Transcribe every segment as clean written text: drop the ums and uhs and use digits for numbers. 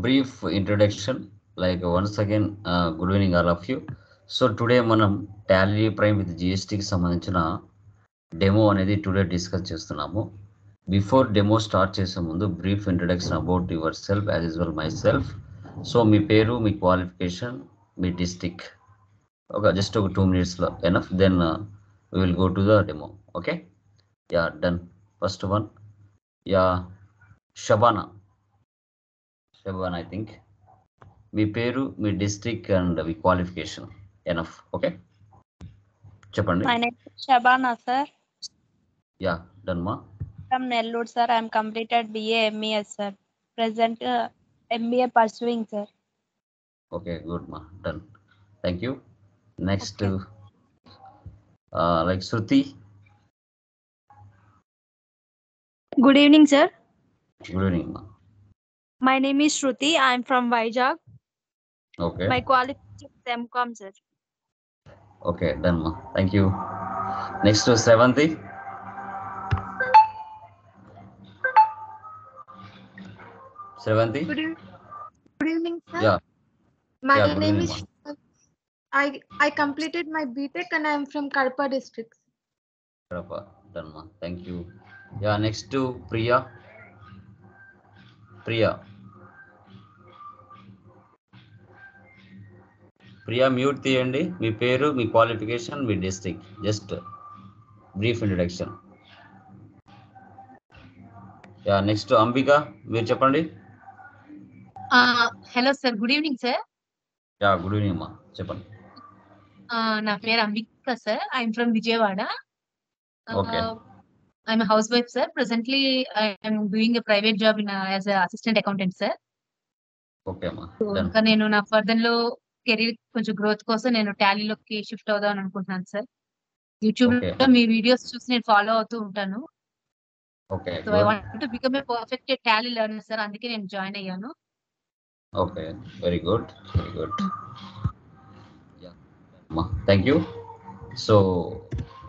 brief introduction. Like once again, good evening all of you. So today మనం Tally prime with జిఎస్టీకి సంబంధించిన demo అనేది today discuss చేస్తున్నాము. Before demo start చేసే ముందు brief introduction about yourself as usual myself. So మీ పేరు, మీ క్వాలిఫికేషన్, మీ డిస్టిక్ జస్ట్ ఒక 2 minutesలో enough. Then we will go to the demo. Okay, yeah, done. First one, yeah, Shabana, I think. మీ పేరు, మీ డిస్ట్రిక్ట్ అండ్ మీ క్వాలిఫికేషన్ ఎనఫ్. ఓకే, చెప్పండి. My name is Shabana, sir. Yeah, done మా. From Nellore, sir. I am completed BA MES, sir. Present MBA pursuing, sir. Okay, good మా, done. Thank you. Next Okay. Like Shruti. Good evening, sir. Good evening మా. My name is Shruti. I am from Vizag. Okay, My qualification is MCOM, sir. Okay, done మా, thank you. Next Sravanthi. Sravanthi, Good evening, sir. Yeah, My yeah, good name evening, is. I completed my BTech and I am from Kadapa district. Done మా, thank you. Yeah, next Priya. Priya mute తీయండి. మీ పేరు, మీ qualification, మీ district, just brief introduction. Yeah, next Ambika, మీరు చెప్పండి. Hello sir, good evening sir. Yeah, good evening అమ్మా, చెప్పండి. నా పేరు Ambika sir. I'm from Vijayawada. Okay. I'm housewife sir. Presently I'm doing a private job in as assistant accountant sir. Okay అమ్మా, ఇంకా నేను నా ఫర్దర్ లో కెరీర్ కొంచెం గ్రోత్ కోసం నేను టాలీలోకి షిఫ్ట్ అవుదాం అనుకుంటున్నాను సార్. YouTube Okay. లో మీ వీడియోస్ చూసి నేను ఫాలో అవుతూ ఉంటాను. Okay, so I want to become a perfect Tally learner sir. అందుకే నేను జాయిన్ అయ్యాను. Okay, very good, very good. Yeah అమ్మా, థ్యాంక్ యూ. సో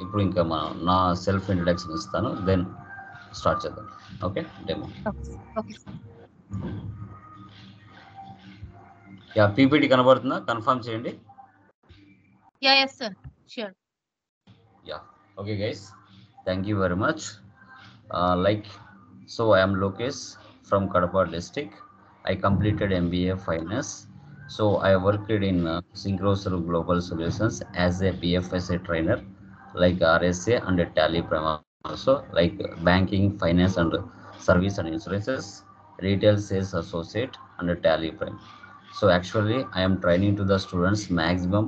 ఇప్పుడు ఇంకా నా సెల్ఫ్ ఇంట్రడక్షన్ ఇస్తాను, దెన్ స్టార్ట్ చేద్దాం. Okay, demo. Okay sir. Yeah, PPT కనబడుతుందా? కన్ఫర్మ్ చేయండి. Yes sir, sure. Yeah, okay guys, thank you very much. So I am Lokesh from Kadapa district. I completed MBA Finance. So I worked in Synchrosol Global Solutions as a BFSA trainer, like RSA and Tally Prime also, like banking, finance and service and insurances, retail sales associate and Tally Prime. So actually I am training to the students maximum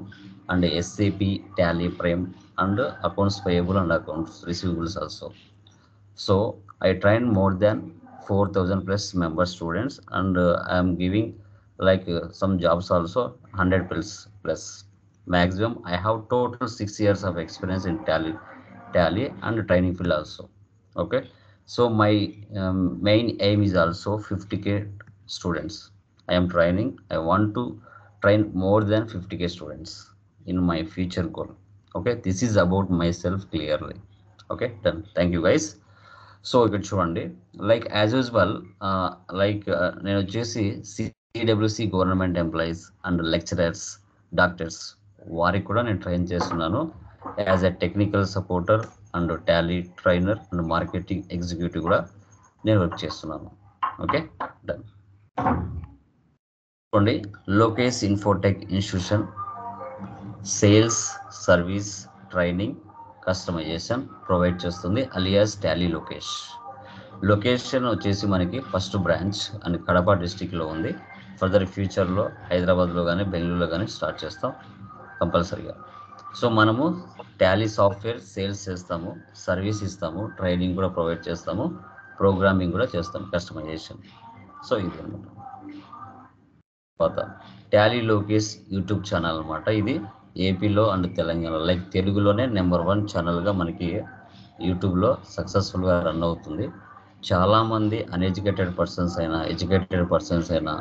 and SAP, Tally Prime and accounts payable and accounts receivables also. So I train more than 4,000 plus member students, and I am giving like some jobs also 100 plus maximum. I have total 6 years of experience in tally and training field also. Okay, so my main aim is also 50k students I am training. I want to train more than 50k students in my future goal. Okay, this is about myself clearly. Okay, done. Thank you guys. So ఇక్కడ చూడండి, like as usual, నేను వచ్చేసి CWC government employees and lecturers, doctors వారికి కూడా నేను train చేస్తున్నాను as a technical supporter and Tally trainer and marketing executive కూడా నేను వర్క్ చేస్తున్నాను. Okay, done. చూడండి, Lokesh Infotech institution sales, service, training, customisation provide చేస్తుంది, అలియాస్ టాలీ లోకేష్. లొకేషన్ వచ్చేసి మనకి ఫస్ట్ బ్రాంచ్ అండ్ కడప డిస్టిక్లో ఉంది. ఫర్దర్ ఫ్యూచర్లో హైదరాబాద్లో కానీ బెంగళూరులో కానీ స్టార్ట్ చేస్తాం కంపల్సరీగా. సో మనము టాలీ సాఫ్ట్వేర్ సేల్స్ చేస్తాము, సర్వీస్ ఇస్తాము, ట్రైనింగ్ కూడా ప్రొవైడ్ చేస్తాము, ప్రోగ్రామింగ్ కూడా చేస్తాం, కస్టమైజేషన్. సో ఇది అనమాట. తర్వాత టాలీ లోకేష్ యూట్యూబ్ ఛానల్ అనమాట. ఇది ఏపీలో అండ్ తెలంగాణలో, లైక్ తెలుగులోనే నెంబర్ 1 ఛానల్గా మనకి యూట్యూబ్లో సక్సెస్ఫుల్గా రన్ అవుతుంది. చాలామంది అన్ఎడ్యుకేటెడ్ పర్సన్స్ అయినా, ఎడ్యుకేటెడ్ పర్సన్స్ అయినా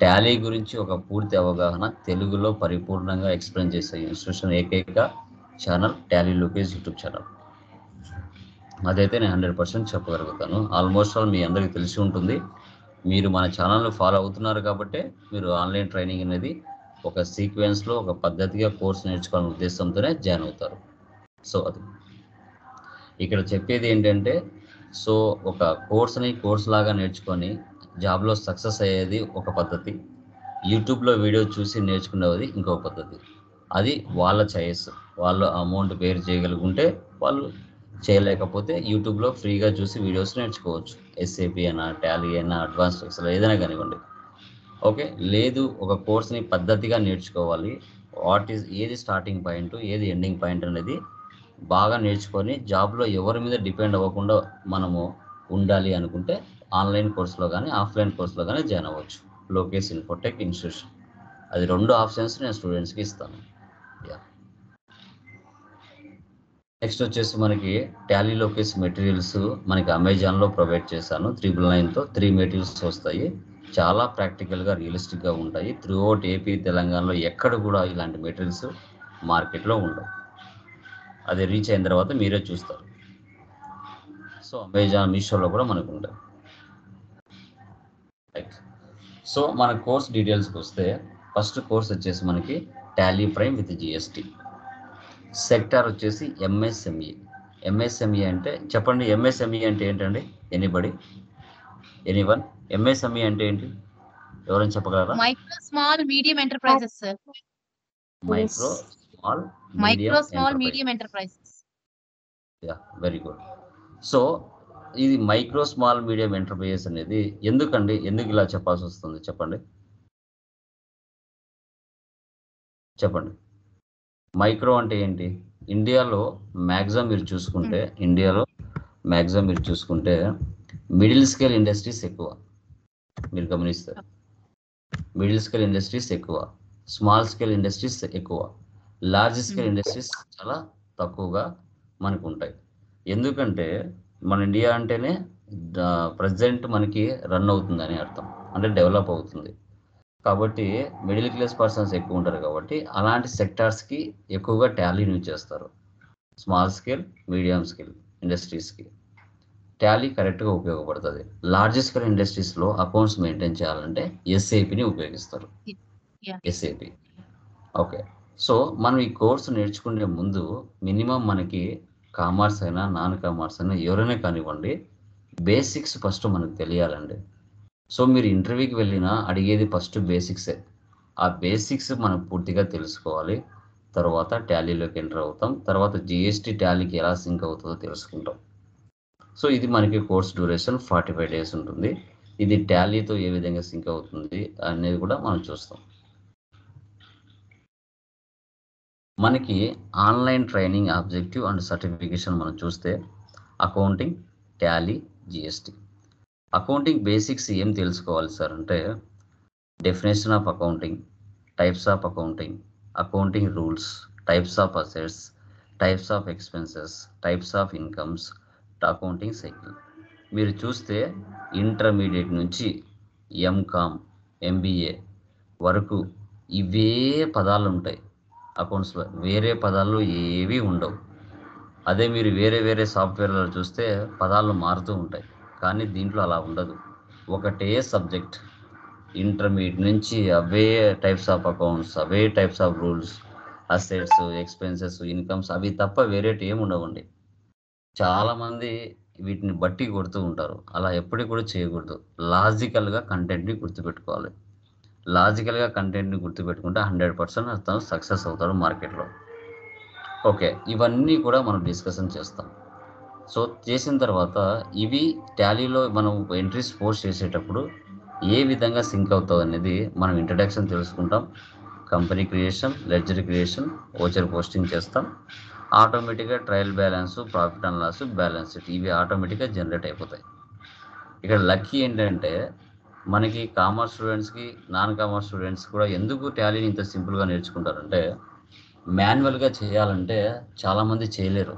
టాలీ గురించి ఒక పూర్తి అవగాహన తెలుగులో పరిపూర్ణంగా ఎక్స్ప్లెయిన్ చేసే ఇన్స్టిట్యూషన్ ఏకైక channel Tally Lokesh YouTube channel. అదైతే నేను 100% చెప్పగలుగుతాను. ఆల్మోస్ట్ ఆల్ మీ అందరికీ తెలిసి ఉంటుంది. మీరు మన ఛానల్ని ఫాలో అవుతున్నారు కాబట్టి మీరు ఆన్లైన్ ట్రైనింగ్ అనేది ఒక సీక్వెన్స్లో ఒక పద్ధతిగా కోర్స్ నేర్చుకోవాలనే ఉద్దేశంతోనే జాయిన్ అవుతారు. సో అది ఇక్కడ చెప్పేది ఏంటంటే, సో ఒక కోర్స్ లాగా నేర్చుకొని జాబ్లో సక్సెస్ అయ్యేది ఒక పద్ధతి, యూట్యూబ్లో వీడియో చూసి నేర్చుకునేది ఇంకో పద్ధతి. అది వాళ్ళ చాయిస్. వాళ్ళు అమౌంట్ బేర్ చేయగలుగుంటే వాళ్ళు చేయలేకపోతే యూట్యూబ్లో ఫ్రీగా చూసి వీడియోస్ నేర్చుకోవచ్చు. ఎస్ఏపి అయినా, టాలీ అయినా, అడ్వాన్స్ ఎక్సెల్ ఏదైనా కానివ్వండి. ఓకే, లేదు ఒక కోర్స్ని పద్ధతిగా నేర్చుకోవాలి, ఏది స్టార్టింగ్ పాయింట్ ఏది ఎండింగ్ పాయింట్ అనేది బాగా నేర్చుకొని జాబ్లో ఎవరి మీద డిపెండ్ అవ్వకుండా మనము ఉండాలి అనుకుంటే ఆన్లైన్ కోర్సులో కానీ ఆఫ్లైన్ కోర్సులో కానీ జాయిన్ అవ్వచ్చు. లోకేష్ ఇన్ఫోటెక్ ఇన్స్టిట్యూషన్, అది 2 ఆప్షన్స్ నేను స్టూడెంట్స్కి ఇస్తాను. నెక్స్ట్ వచ్చేసి మనకి టాలీ లోకేష్ మెటీరియల్స్ మనకి అమెజాన్లో ప్రొవైడ్ చేశాను. 999తో 3 మెటీరియల్స్ వస్తాయి. చాలా ప్రాక్టికల్గా రియలిస్టిక్గా ఉంటాయి. త్రూఅవుట్ ఏపీ తెలంగాణలో ఎక్కడ కూడా ఇలాంటి మెటీరియల్స్ మార్కెట్లో ఉండవు. అది రీచ్ అయిన తర్వాత మీరే చూస్తారు. సో అమెజాన్, మీషోలో కూడా మనకు ఉంటాయి. రైట్. సో మన కోర్స్ డీటెయిల్స్కి వస్తే ఫస్ట్ కోర్స్ వచ్చేసి మనకి Tally prime with GST. Sector వచ్చేసి ఎంఎస్ఎంఈ. ఎంఎస్ఎంఈ అంటే చెప్పండి, ఎంఎస్ఎంఈ అంటే ఏంటండి? ఎనీవన్ ఎంఎస్ఎంఈ అంటే ఏంటి? ఎవరైనా చెప్పగలరా? Micro small medium enterprises sir. Micro small medium enterprises. Yeah, very good. So ఇది మైక్రో స్మాల్ మీడియం ఎంటర్ప్రైజెస్ అనేది ఎందుకు ఇలా చెప్పాల్సి వస్తుంది చెప్పండి. మైక్రో అంటే ఏంటి? ఇండియాలో మ్యాక్సిమం మీరు చూసుకుంటే మిడిల్ స్కేల్ ఇండస్ట్రీస్ ఎక్కువ. మీరు గమనిస్తారు, మిడిల్ స్కేల్ ఇండస్ట్రీస్ ఎక్కువ, స్మాల్ స్కేల్ ఇండస్ట్రీస్ ఎక్కువ, లార్జ్ స్కేల్ ఇండస్ట్రీస్ చాలా తక్కువగా మనకు ఉంటాయి. ఎందుకంటే మన ఇండియా అంటేనే ప్రజెంట్ మనకి రన్ అవుతుందని అర్థం, అంటే డెవలప్ అవుతుంది. కాబట్టి మిడిల్ క్లాస్ పర్సన్స్ ఎక్కువ ఉంటారు కాబట్టి అలాంటి సెక్టార్స్కి ఎక్కువగా టాలీ యూజ్ చేస్తారు. స్మాల్ స్కేల్, మీడియం స్కేల్ ఇండస్ట్రీస్కి టాలీ కరెక్ట్గా ఉపయోగపడుతుంది. లార్జ్ స్కేల్ ఇండస్ట్రీస్లో అకౌంట్స్ మెయింటైన్ చేయాలంటే ఎస్ఏపిని ఉపయోగిస్తారు. ఎస్ఏపి. ఓకే, సో మనం ఈ కోర్సు నేర్చుకునే ముందు మినిమం మనకి కామర్స్ అయినా నాన్ కామర్స్ అయినా ఎవరైనా కానివ్వండి, బేసిక్స్ ఫస్ట్ మనకు తెలియాలండి. సో మీరు ఇంటర్వ్యూకి వెళ్ళినా అడిగేది ఫస్ట్ బేసిక్సే. ఆ బేసిక్స్ మనం పూర్తిగా తెలుసుకోవాలి. తర్వాత టాలీలోకి ఎంటర్ అవుతాం. తర్వాత జిఎస్టీ టాలీకి ఎలా సింక్ అవుతుందో తెలుసుకుంటాం. సో ఇది మనకి కోర్స్ డ్యూరేషన్ 45 days ఉంటుంది. ఇది టాలీతో ఏ విధంగా సింక్ అవుతుంది అనేది కూడా మనం చూస్తాం. మనకి online training objective and certification మనం చూస్తే accounting, Tally, GST. Accounting basics ఏం తెలుసుకోవాలి సార్ అంటే definition of accounting, types of accounting, accounting rules, types of assets, types of expenses, types of incomes, accounting cycle. మీరు చూస్తే ఇంటర్మీడియట్ నుంచి MCom, MBA వరకు ఇవే పదాలు ఉంటాయి అకౌంట్స్లో, వేరే పదాలు ఏవి ఉండవు. అదే మీరు వేరే సాఫ్ట్వేర్లో చూస్తే పదాలు మారుతూ ఉంటాయి, కానీ దీంట్లో అలా ఉండదు. ఒకటే సబ్జెక్ట్, ఇంటర్మీడియట్ నుంచి అవే టైప్స్ ఆఫ్ అకౌంట్స్, అవే types of rules, assets, expenses, incomes, అవి తప్ప వేరేటి ఏమి ఉండవండి. చాలామంది వీటిని బట్టి కొడుతూ ఉంటారు. అలా ఎప్పటికి కూడా చేయకూడదు. లాజికల్గా కంటెంట్ని గుర్తుపెట్టుకోవాలి. లాజికల్గా కంటెంట్ని గుర్తుపెట్టుకుంటే 100% అతను సక్సెస్ అవుతాడు మార్కెట్లో. ఓకే, ఇవన్నీ కూడా మనం డిస్కషన్ చేస్తాం. సో చేసిన తర్వాత ఇవి టాలీలో మనం ఎంట్రీస్ పోస్ట్ చేసేటప్పుడు ఏ విధంగా సింక్ అవుతుంది అనేది మనం ఇంట్రడక్షన్ తెలుసుకుంటాం. Company creation, ledger creation, voucher posting చేస్తాం. ఆటోమేటిక్గా trial balance, profit and loss, balance sheet ఇవి ఆటోమేటిక్గా జనరేట్ అయిపోతాయి. ఇక్కడ లక్కీ ఏంటంటే మనకి కామర్స్ స్టూడెంట్స్కి, నాన్ కామర్స్ స్టూడెంట్స్ కూడా ఎందుకు టాలీని ఇంత సింపుల్గా నేర్చుకుంటారంటే మాన్యువల్గా చేయాలంటే చాలామంది చేయలేరు.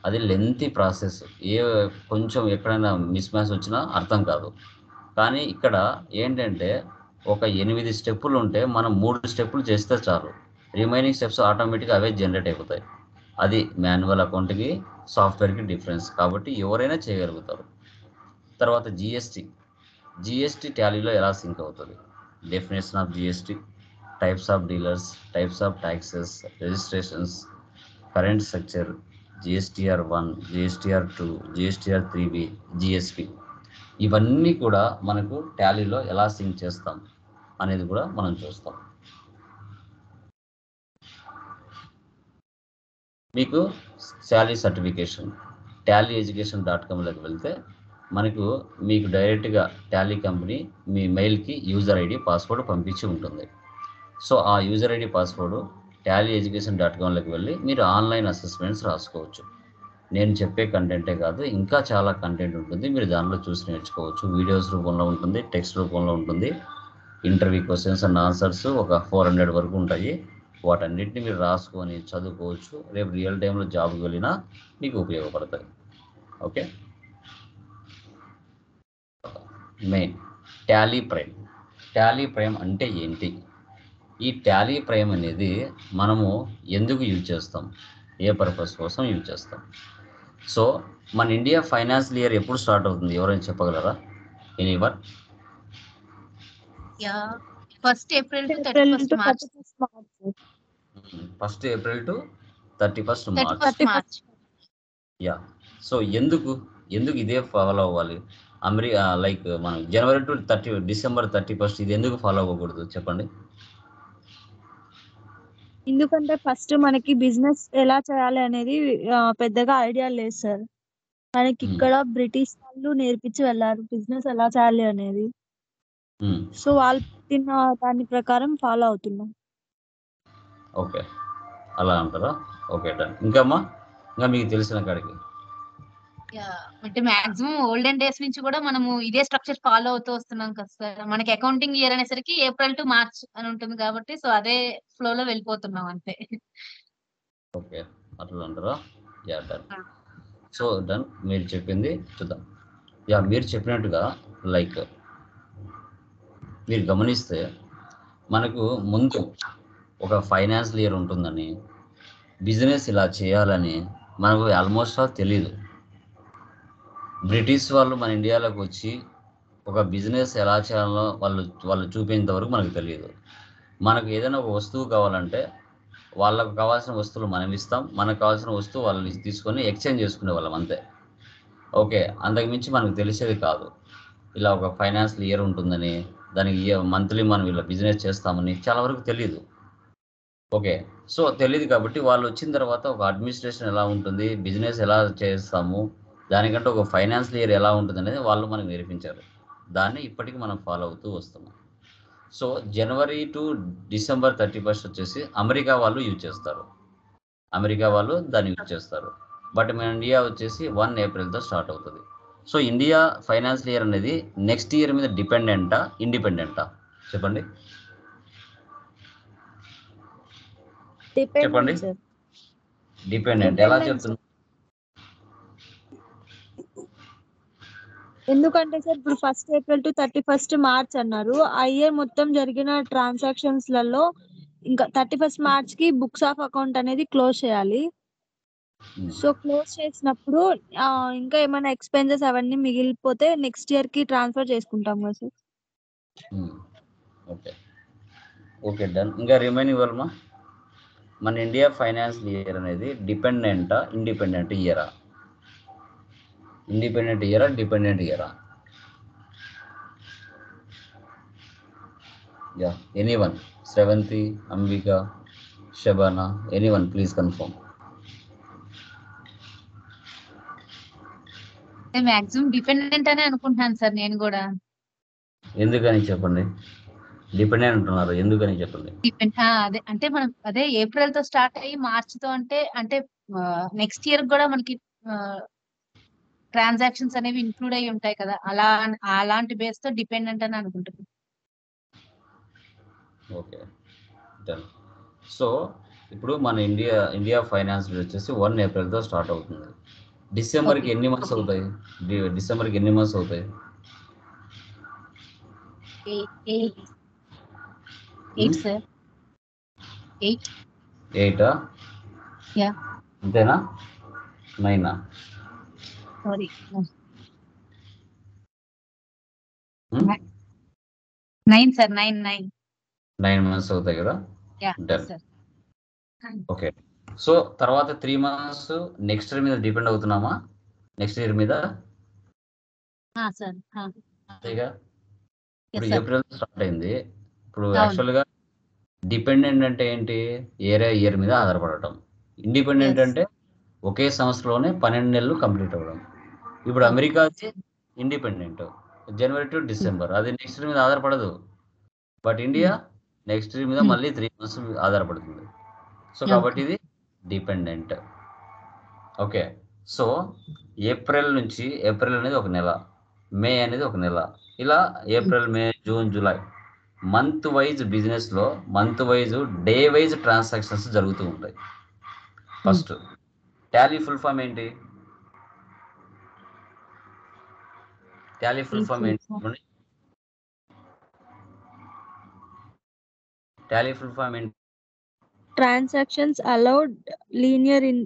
అది లెంతీ ప్రాసెస్. కొంచెం ఎక్కడైనా మిస్ మ్యాచ్ వచ్చినా అర్థం కాదు. కానీ ఇక్కడ ఏంటంటే ఒక 8 స్టెప్పులు ఉంటే మనం 3 స్టెప్పులు చేస్తే చాలు, రిమైనింగ్ స్టెప్స్ ఆటోమేటిక్గా అవే జనరేట్ అయిపోతాయి. అది మాన్యువల్ అకౌంట్కి, సాఫ్ట్వేర్కి డిఫరెన్స్. కాబట్టి ఎవరైనా చేయగలుగుతారు. తర్వాత జిఎస్టీ. జిఎస్టీ టాలీలో ఎలా సింక్ అవుతుంది? Definition of GST, types of dealers, types of taxes, registrations, current structure, GSTR 1, GSTR 2, GSTR 3B, GSP, ఇవన్నీ కూడా మనకు టాలీలో ఎలా సింక్ చేస్తాం అనేది కూడా మనం చూస్తాం. మీకు శాలరీ సర్టిఫికేషన్ టాలీ education.com వెళ్తే మీకు డైరెక్ట్గా టాలీ కంపెనీ మీ మెయిల్కి యూజర్ ఐడి పాస్వర్డ్ పంపించి ఉంటుంది. సో ఆ user ID password Tally education.com వెళ్ళి మీరు ఆన్లైన్ అసెస్మెంట్స్ రాసుకోవచ్చు. నేను చెప్పే కంటెంటే కాదు, ఇంకా చాలా కంటెంట్ ఉంటుంది, మీరు దానిలో చూసి నేర్చుకోవచ్చు. వీడియోస్ రూపంలో ఉంటుంది, టెక్స్ట్ రూపంలో ఉంటుంది, ఇంటర్వ్యూ క్వశ్చన్స్ అండ్ ఆన్సర్స్ ఒక 400 వరకు ఉంటాయి. వాటన్నిటిని మీరు రాసుకొని చదువుకోవచ్చు. రేపు రియల్ టైంలో జాబ్కి వెళ్ళినా మీకు ఉపయోగపడతాయి. ఓకే. మెయిన్ టాలీ ప్రైమ్ అంటే ఏంటి? ఈ టాలీ ప్రైమ్ అనేది మనము ఎందుకు యూజ్ చేస్తాం, ఏ పర్పస్ కోసం యూజ్ చేస్తాం? సో మన ఇండియా ఫైనాన్షియల్ ఇయర్ ఎప్పుడు స్టార్ట్ అవుతుంది, ఎవరైనా చెప్పగలరా? Anyone? 1st April to 31st March. 1st April to 31st March. 31st March. Yeah. So ఎందుకు ఇదే ఫాలో అవ్వాలి? లైక్ మనం జనవరి టు డిసెంబర్ 31st ఇది ఎందుకు ఫాలో అవ్వకూడదు చెప్పండి? ఎందుకంటే ఫస్ట్ మనకి బిజినెస్ ఎలా చేయాలి అనేది పెద్దగా ఐడియా లేదు సార్. మనకి ఇక్కడ బ్రిటిష్ వాళ్ళు నేర్పించి వెళ్ళారు బిజినెస్ ఎలా చేయాలి అనేది. సో వాళ్ళు పెట్టిన దాని ప్రకారం ఫాలో అవుతున్నాం. ఓకే, అలా అంటారా? Okay, done. ఇంకా మీకు తెలిసిన కాడికి అంటే మాక్సిమం ఓల్డెన్ డేస్ నుంచి కూడా మనము ఇదే స్ట్రక్చర్ ఫాలో అవుతూ వస్తున్నాం కదా సార్. మనకి అకౌంటింగ్ ఇయర్ అనేసరికి ఏప్రిల్ టు మార్చ్ అని ఉంటుంది కాబట్టి సో అదే ఫ్లో లో వెళ్ళిపోతున్నాం అంతే. ఓకే, అట్లా అంటారా? Yeah, done. సో డన్, మీరు చెప్పింది చూద్దాం. యా, మీరు చెప్పినట్టుగా లైక్ మీరు గమనిస్తే మనకు ముందు ఒక ఫైనాన్షియల్ ఇయర్ ఉంటుందని, బిజినెస్ ఇలా చేయాలని మనకు ఆల్మోస్ట్ ఆల్ తెలీదు. బ్రిటిష్ వాళ్ళు మన ఇండియాలోకి వచ్చి ఒక బిజినెస్ ఎలా చేయాలో వాళ్ళు చూపేంత వరకు మనకు తెలియదు. మనకు ఏదైనా ఒక వస్తువు కావాలంటే వాళ్ళకు కావాల్సిన వస్తువులు మనం ఇస్తాం, మనకు కావాల్సిన వస్తువు వాళ్ళు తీసుకొని ఎక్స్చేంజ్ చేసుకునే వాళ్ళం అంతే. ఓకే, అంతకుమించి మనకు తెలిసేది కాదు. ఇలా ఒక ఫైనాన్షియల్ ఇయర్ ఉంటుందని, దానికి మంత్లీ మనం ఇలా బిజినెస్ చేస్తామని చాలా వరకు తెలియదు. ఓకే, సో తెలియదు కాబట్టి వాళ్ళు వచ్చిన తర్వాత ఒక అడ్మినిస్ట్రేషన్ ఎలా ఉంటుంది, బిజినెస్ ఎలా చేస్తాము, దానికంటే ఒక ఫైనాన్షియల్ ఇయర్ ఎలా ఉంటుంది అనేది వాళ్ళు మనకు నేర్పించారు. దాన్ని ఇప్పటికీ మనం ఫాలో అవుతూ వస్తున్నాం. So January to December 31st వచ్చేసి అమెరికా వాళ్ళు యూజ్ చేస్తారు, దాన్ని యూజ్ చేస్తారు. బట్ మన ఇండియా వచ్చేసి 1 ఏప్రిల్తో స్టార్ట్ అవుతుంది. సో ఇండియా ఫైనాన్షియల్ ఇయర్ అనేది నెక్స్ట్ ఇయర్ మీద డిపెండెంటా, ఇండిపెండెంటా చెప్పండి? చెప్పండి. డిపెండెంట్ ఎలా చెప్తున్నారు? ఎందుకంటే సార్ ఇప్పుడు 1st April to 31st March అన్నారు. ఆ ఇయర్ మొత్తం జరిగిన ట్రాన్సాక్షన్స్ లలో ఇంకా 31st March కి బుక్స్ ఆఫ్ అకౌంట్ అనేది క్లోజ్ చేయాలి. సో క్లోజ్ చేసినప్పుడు ఇంకా ఏమైనా ఎక్స్పెన్సెస్ అవన్నీ మిగిలిపోతే నెక్స్ట్ ఇయర్ కి ట్రాన్స్ఫర్ చేసుకుంటాం కదా సార్. Okay, okay, done. ఇంకా రిమైనింగ్ వాళ్ళమా, మన ఇండియా ఫైనాన్షియల్ ఇయర్ అనేది డిపెండెంటా, ఇండిపెండెంట్ ఇయరా? ఇండిపెండెంట్ ఇయరా, డిపెండెంట్ ఇయరా? Yeah, anyone? Sravanthi, Ambika, Shabana, anyone please confirm. Maximum dependent అనే అనుకుంటున్నాను సార్ నేను కూడా. ఎందుకని చెప్పండి? డిపెండెంట్ అంటున్నారు, ఎందుకని చెప్పండి? అదే అంటే మనం అదే ఏప్రిల్ తో స్టార్ట్ అయ్యి మార్చ్ తో అంటే నెక్స్ట్ ఇయర్ కూడా మనకి ట్రాన్సాక్షన్స్ అనేవి ఇంక్లూడ్ అయ్యి ఉంటాయి కదా, అలాంటి బేస్ తో డిపెండెంట్ అని అనుకుంటున్నాను. Okay, done. సో ఇప్పుడు మన ఇండియా ఫైనాన్స్ వచ్చేసి 1 ఏప్రిల్తో స్టార్ట్ అవుతుంది. డిసెంబర్కి ఎన్ని మంత్స్ అవుతాయి? 8 సార్. 8 యా, అంతేనా? 9? సారీ. 9 సార్ 9 9 months అవుతాయి కదా. Yeah Done. Sir okay. So తర్వాత 3 months నెక్స్ట్ ఇయర్ మీద డిపెండ్ అవుతున్నామా? నెక్స్ట్ ఇయర్ మీద సార్ అంతేగా. ఇప్పుడు sir. ఏప్రిల్ స్టార్ట్ అయింది. ఇప్పుడు అవును. యాక్చువల్గా డిపెండెంట్ అంటే ఏంటి? ఏరే ఇయర్ మీద ఆధారపడటం. Independent Yes. అంటే ఒకే సంవత్సరంలోనే 12 నెలలు కంప్లీట్ అవ్వడం. ఇప్పుడు Okay. అమెరికాది ఇండిపెండెంట్ జనవరి టు డిసెంబర్, అది నెక్స్ట్ ఇయర్ మీద ఆధారపడదు. బట్ ఇండియా నెక్స్ట్ ఇయర్ మీద మళ్ళీ 3 months ఆధారపడుతుంది. సో కాబట్టి ఇది డిపెండెంట్. ఓకే. సో ఏప్రిల్ అనేది ఒక నెల, మే అనేది ఒక నెల, ఇలా ఏప్రిల్, మే, జూన్, జూలై మంత్ వైజ్ బిజినెస్లో month wise day wise transactions జరుగుతూ ఉంటాయి. ఫస్ట్ టాలీ ఫుల్ ఫామ్ ఏంటి? టాలీ ఫుల్ ఫామ్ ఏంటి? టాలీ ఫుల్ ఫామ్ ఏంటి? ట్రాన్సాక్షన్స్ అలౌడ్ లీనియర్ ఇన్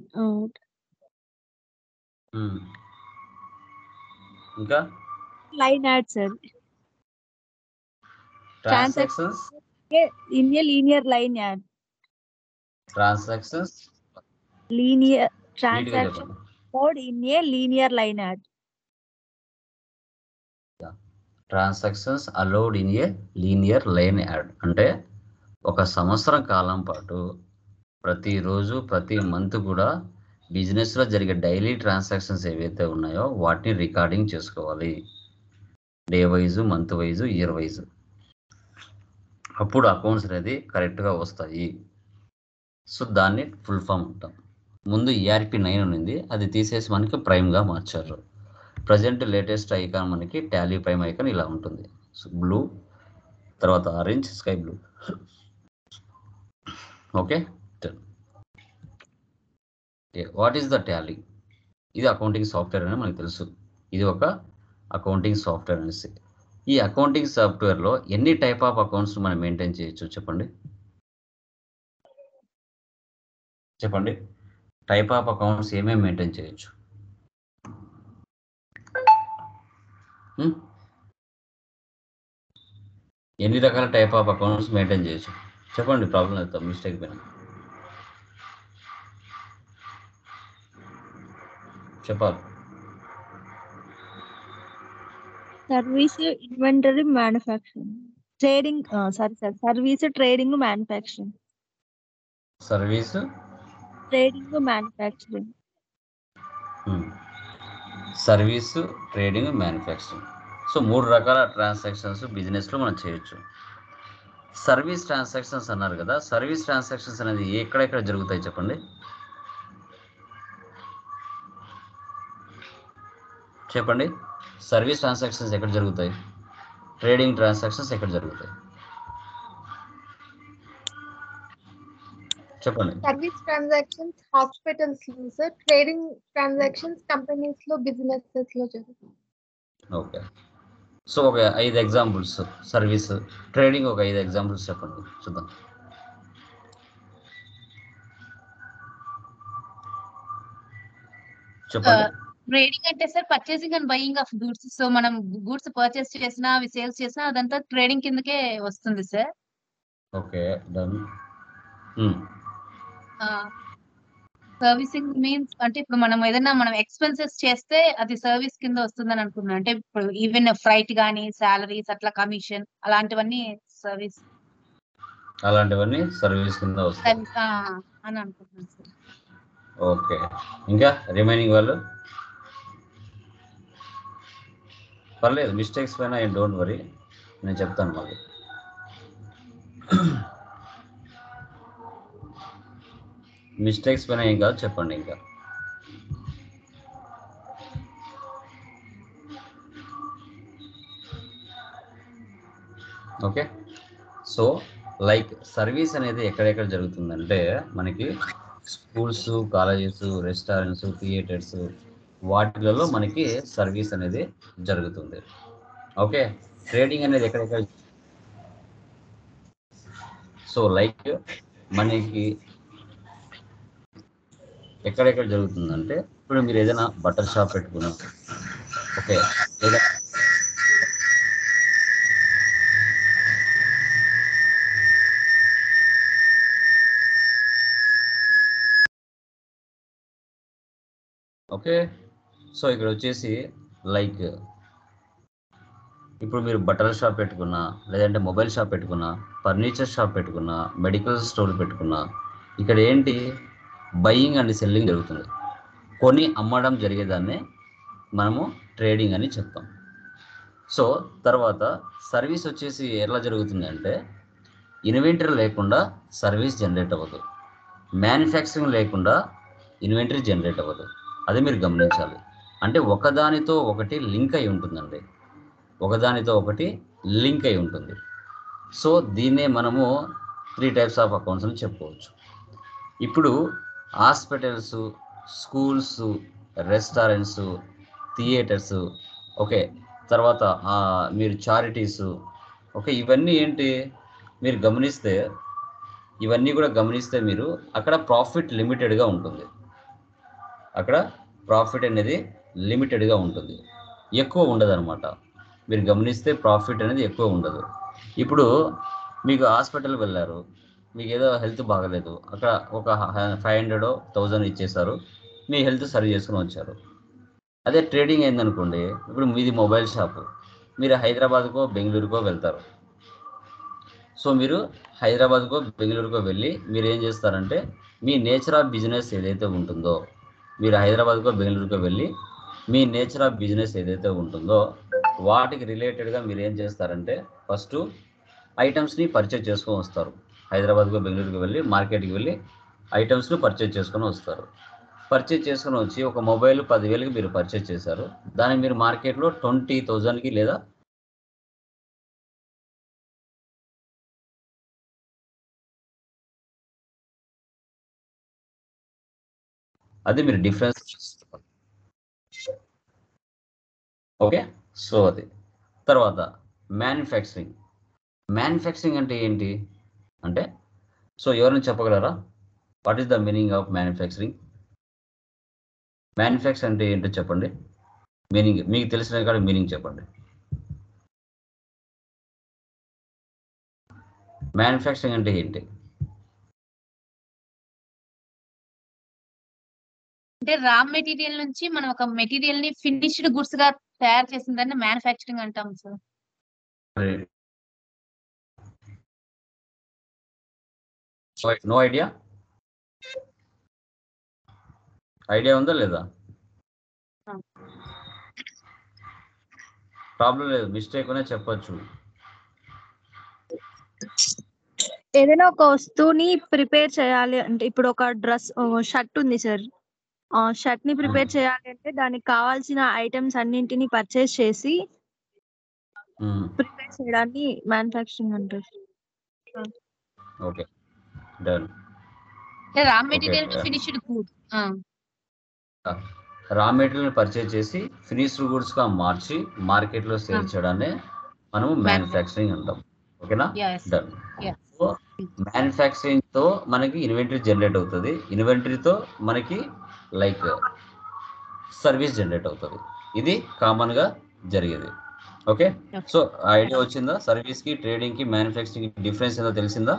ఇంకా line add sir. Transactions in a linear line add. Transactions linear transaction mode in a linear line add. Transactions allowed in a linear line add అంటే ఒక సంవత్సరం కాలం పాటు ప్రతిరోజు ప్రతి month కూడా బిజినెస్లో జరిగే డైలీ ట్రాన్సాక్షన్స్ ఏవైతే ఉన్నాయో వాటిని రికార్డింగ్ చేసుకోవాలి. Day wise, month wise, year wise. అప్పుడు అకౌంట్స్ అనేది కరెక్ట్గా వస్తాయి. సో దాన్ని ఫుల్ ఫామ్ అంటాం. ముందు ERP 9 ఉంది, అది తీసేసి మనకి ప్రైమ్గా మార్చారు. ప్రజెంట్ లేటెస్ట్ ఐకాన్ మనకి టాలీ ప్రైమ్ ఐకాన్ ఇలా ఉంటుంది. బ్లూ, తర్వాత orange, sky blue. Okay. What is the Tally? ఇది అకౌంటింగ్ సాఫ్ట్వేర్ అని మనకు తెలుసు. ఇది ఒక అకౌంటింగ్ సాఫ్ట్వేర్ అనేసి. ఈ అకౌంటింగ్ సాఫ్ట్వేర్లో ఎన్ని టైప్ ఆఫ్ అకౌంట్స్ మనం మెయింటైన్ చేయొచ్చు చెప్పండి. టైప్ ఆఫ్ అకౌంట్స్ ఏమేమి మెయింటైన్ చేయొచ్చు? ఎన్ని రకాల టైప్ ఆఫ్ అకౌంట్స్ మెయింటైన్ చేయొచ్చు చెప్పండి. ప్రాబ్లం అవుతాం మిస్టేక్ పైన చెప్పాలి. Service, inventory, manufacturing, trading. Service, trading, manufacturing. Service, trading, manufacturing. Service, trading, manufacturing. So 3 రకాల ట్రాన్సాక్షన్స్ బిజినెస్లో మనం చేయొచ్చు. సర్వీస్ ట్రాన్సాక్షన్స్ అన్నారు కదా, సర్వీస్ ట్రాన్సాక్షన్స్ అనేది ఎక్కడెక్కడ జరుగుతాయి చెప్పండి. సర్వీస్ ట్రాన్సాక్షన్స్ ఎక్కడ జరుగుతాయి? ట్రేడింగ్ ట్రాన్సాక్షన్స్ ఎక్కడ జరుగుతాయి చెప్పండి. సర్వీస్ ట్రాన్సాక్షన్స్ హాస్పిటల్స్ లో సార్, ట్రేడింగ్ ట్రాన్సాక్షన్స్ కంపెనీస్ లో, బిజినెసెస్ లో జరుగుతాయి. ఓకే. సో ఒక 5 ఎగ్జాంపుల్స్ సర్వీస్, ట్రేడింగ్ ఒక 5 ఎగ్జాంపుల్స్ చెప్పండి చూద్దాం. చెప్పండి. ట్రేడింగ్ అంటే sir purchasing and buying of goods. So మనం గూడ్స్ పర్చేస్ చేసినా అవి సేల్స్ చేసినా అదంతా ట్రేడింగ్ కిందకే వస్తుంది sir. Okay, done. Servicing means అంటే ఇప్పుడు మనం ఎక్స్పెన్సెస్ చేస్తే అది సర్వీస్ కింద వస్తుందని అనుకున్నాను. అంటే ఇప్పుడు ఈవెన్ ఫ్రైట్ కానీ, సాలరీస్, అట్లా కమిషన్, అలాంటివన్నీ సర్వీస్ కింద వస్తాయి అని అనుకుంటున్నాను సార్. ఓకే. ఇంకా రిమైనింగ్ వాళ్ళు పర్లేదు, మిస్టేక్స్ పైన డోంట్ వరీ, నేను చెప్తాను మళ్ళీ. మిస్టేక్స్ పైన ఏం కాదు, చెప్పండి. ఇంకా ఓకే. సో లైక్ సర్వీస్ అనేది ఎక్కడెక్కడ జరుగుతుందంటే మనకి స్కూల్స్, కాలేజెస్, రెస్టారెంట్స్, థియేటర్స్, వాటిలలో మనకి సర్వీస్ అనేది జరుగుతుంది. ఓకే. ట్రేడింగ్ అనేది ఎక్కడెక్కడ, సో లైక్ మనకి ఎక్కడెక్కడ జరుగుతుందంటే ఇప్పుడు మీరు ఏదైనా బట్టర్ షాప్ పెట్టుకున్నారు, ఓకే, ఓకే. సో ఇక్కడ వచ్చేసి లైక్ ఇప్పుడు మీరు బట్టల షాప్ పెట్టుకున్నా, లేదంటే మొబైల్ షాప్ పెట్టుకున్నా, ఫర్నిచర్ షాప్ పెట్టుకున్నా, మెడికల్ స్టోర్ పెట్టుకున్నా, ఇక్కడ ఏంటి బయింగ్ అండ్ సెల్లింగ్ జరుగుతుంది. కొని అమ్మడం జరిగేదాన్నే మనము ట్రేడింగ్ అని చెప్తాం. సో తర్వాత సర్వీస్ వచ్చేసి ఎలా జరుగుతుంది అంటే ఇన్వెంటరీ లేకుండా సర్వీస్ జనరేట్ అవ్వదు, మ్యానుఫ్యాక్చరింగ్ లేకుండా ఇన్వెంటరీ జనరేట్ అవ్వదు. అది మీరు గమనించాలి. అంటే ఒకదానితో ఒకటి లింక్ అయి ఉంటుందండి, ఒకదానితో ఒకటి లింక్ అయి ఉంటుంది. సో దీన్నే మనము 3 టైప్స్ ఆఫ్ అకౌంట్స్ అని చెప్పుకోవచ్చు. ఇప్పుడు hospitals, schools, restaurants, theatres, okay, తర్వాత మీరు చారిటీస్, ఓకే, ఇవన్నీ ఏంటి మీరు గమనిస్తే, ఇవన్నీ కూడా గమనిస్తే మీరు అక్కడ ప్రాఫిట్ లిమిటెడ్గా ఉంటుంది. అక్కడ ప్రాఫిట్ అనేది లిమిటెడ్గా ఉంటుంది, ఎక్కువ ఉండదు అనమాట. మీరు గమనిస్తే ప్రాఫిట్ అనేది ఎక్కువ ఉండదు. ఇప్పుడు మీకు హాస్పిటల్ వెళ్ళారు, మీకు ఏదో హెల్త్ బాగలేదు, అక్కడ ఒక 500 1000 ఇచ్చేస్తారు, మీ హెల్త్ సరి చేసుకుని వచ్చారు. అదే ట్రేడింగ్ అయిందనుకోండి, ఇప్పుడు మీది మొబైల్ షాపు, మీరు హైదరాబాద్కో బెంగళూరుకో వెళ్తారు. సో మీరు హైదరాబాద్కో బెంగళూరుకో వెళ్ళి మీరు ఏం చేస్తారంటే మీ నేచర్ ఆఫ్ బిజినెస్ ఏదైతే ఉంటుందో, మీరు హైదరాబాద్కో బెంగళూరుకో వెళ్ళి మీ నేచర్ ఆఫ్ బిజినెస్ ఏదైతే ఉంటుందో వాటికి రిలేటెడ్గా మీరు ఏం చేస్తారంటే ఫస్ట్ ఐటమ్స్ని పర్చేజ్ చేసుకొని వస్తారు. హైదరాబాద్కో బెంగళూరుకి వెళ్ళి మార్కెట్కి వెళ్ళి ఐటమ్స్ని పర్చేజ్ చేసుకొని వస్తారు. పర్చేజ్ చేసుకొని వచ్చి ఒక మొబైల్ 10,000కి మీరు పర్చేజ్ చేశారు, దాన్ని మీరు మార్కెట్లో 20,000కి లేదా అది మీరు డిఫరెన్స్ చూస్తారు. ఓకే, సో అది తర్వాత మ్యానుఫ్యాక్చరింగ్. మ్యానుఫ్యాక్చరింగ్ అంటే ఏంటి అంటే, సో ఎవరైనా చెప్పగలరా what is the meaning of manufacturing? Manufacture అంటే ఏంటో చెప్పండి, మీనింగ్ మీకు తెలిసిన కాడ మీనింగ్ చెప్పండి. మ్యానుఫ్యాక్చరింగ్ అంటే ఏంటి? అంటే రా మెటీరియల్ నుంచి మనం ఒక మెటీరియల్ ని ఫినిష్డ్ గుడ్స్ గా తయారు చేసిన దాన్ని మ్యానుఫ్యాక్చరింగ్ అంటాం సార్. No idea? ఐడియా ఉందా లేదా? ప్రాబ్లం లేదు, మిస్టేక్ అనే చెప్పొచ్చు. ఏదైనా ఒక వస్తువుని ప్రిపేర్ చేయాలి అంటే, ఇప్పుడు ఒక డ్రెస్ షర్ట్ ఉంది సార్, షర్ట్ ని ప్రిపేర్ చేయాలి అంటే దానికి కావాల్సిన ఐటమ్స్ అన్నింటిని పర్చేస్ చేసి ప్రిపేర్ చేయడాన్ని మ్యానుఫ్యాక్చరింగ్ అంటారు. Okay, done. Raw material to finished good. Raw material purchase చేసి ఫినిష్డ్ గుడ్స్ గా మార్చి మార్కెట్ లో సేల్ చేయడాన్ని మనము మ్యానుఫ్యాక్చరింగ్ అంటాం. ఓకేనా? డన్. సో మ్యానుఫ్యాక్చరింగ్ తో మనకి ఇన్వెంటరీ జనరేట్ అవుతుంది, ఇన్వెంటరీతో మనకి లైక్ సర్వీస్ జనరేట్ అవుతుంది. ఇది కామన్ గా జరిగేది. ఓకే, సో ఐడియా వచ్చిందా? సర్వీస్ కి, ట్రేడింగ్ కి, మ్యానుఫ్యాక్చరింగ్ కి డిఫరెన్స్ ఏదో తెలిసిందా?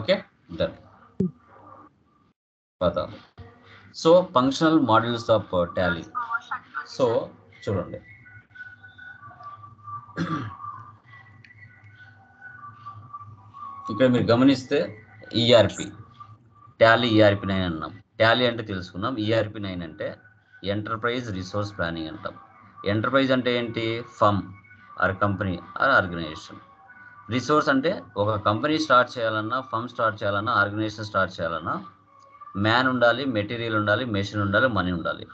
Okay, done. So functional modules of Tally. So చూడండి, ఇక్కడ మీరు గమనిస్తే ఈఆర్పి, టాలీ ఈఆర్పి 9 అన్నాం. టాలీ అంటే తెలుసుకున్నాం, ఈఆర్పి 9 అంటే ఎంటర్ప్రైజ్ రిసోర్స్ ప్లానింగ్ అంటాం. ఎంటర్ప్రైజ్ అంటే ఏంటి? Firm or company or organisation. Resource అంటే ఒక కంపెనీ స్టార్ట్ చేయాలన్నా, ఫర్మ్ స్టార్ట్ చేయాలన్నా, ఆర్గనైజేషన్ స్టార్ట్ చేయాలన్నా మ్యాన్ ఉండాలి, మెటీరియల్ ఉండాలి, మెషిన్ ఉండాలి, మనీ ఉండాలి.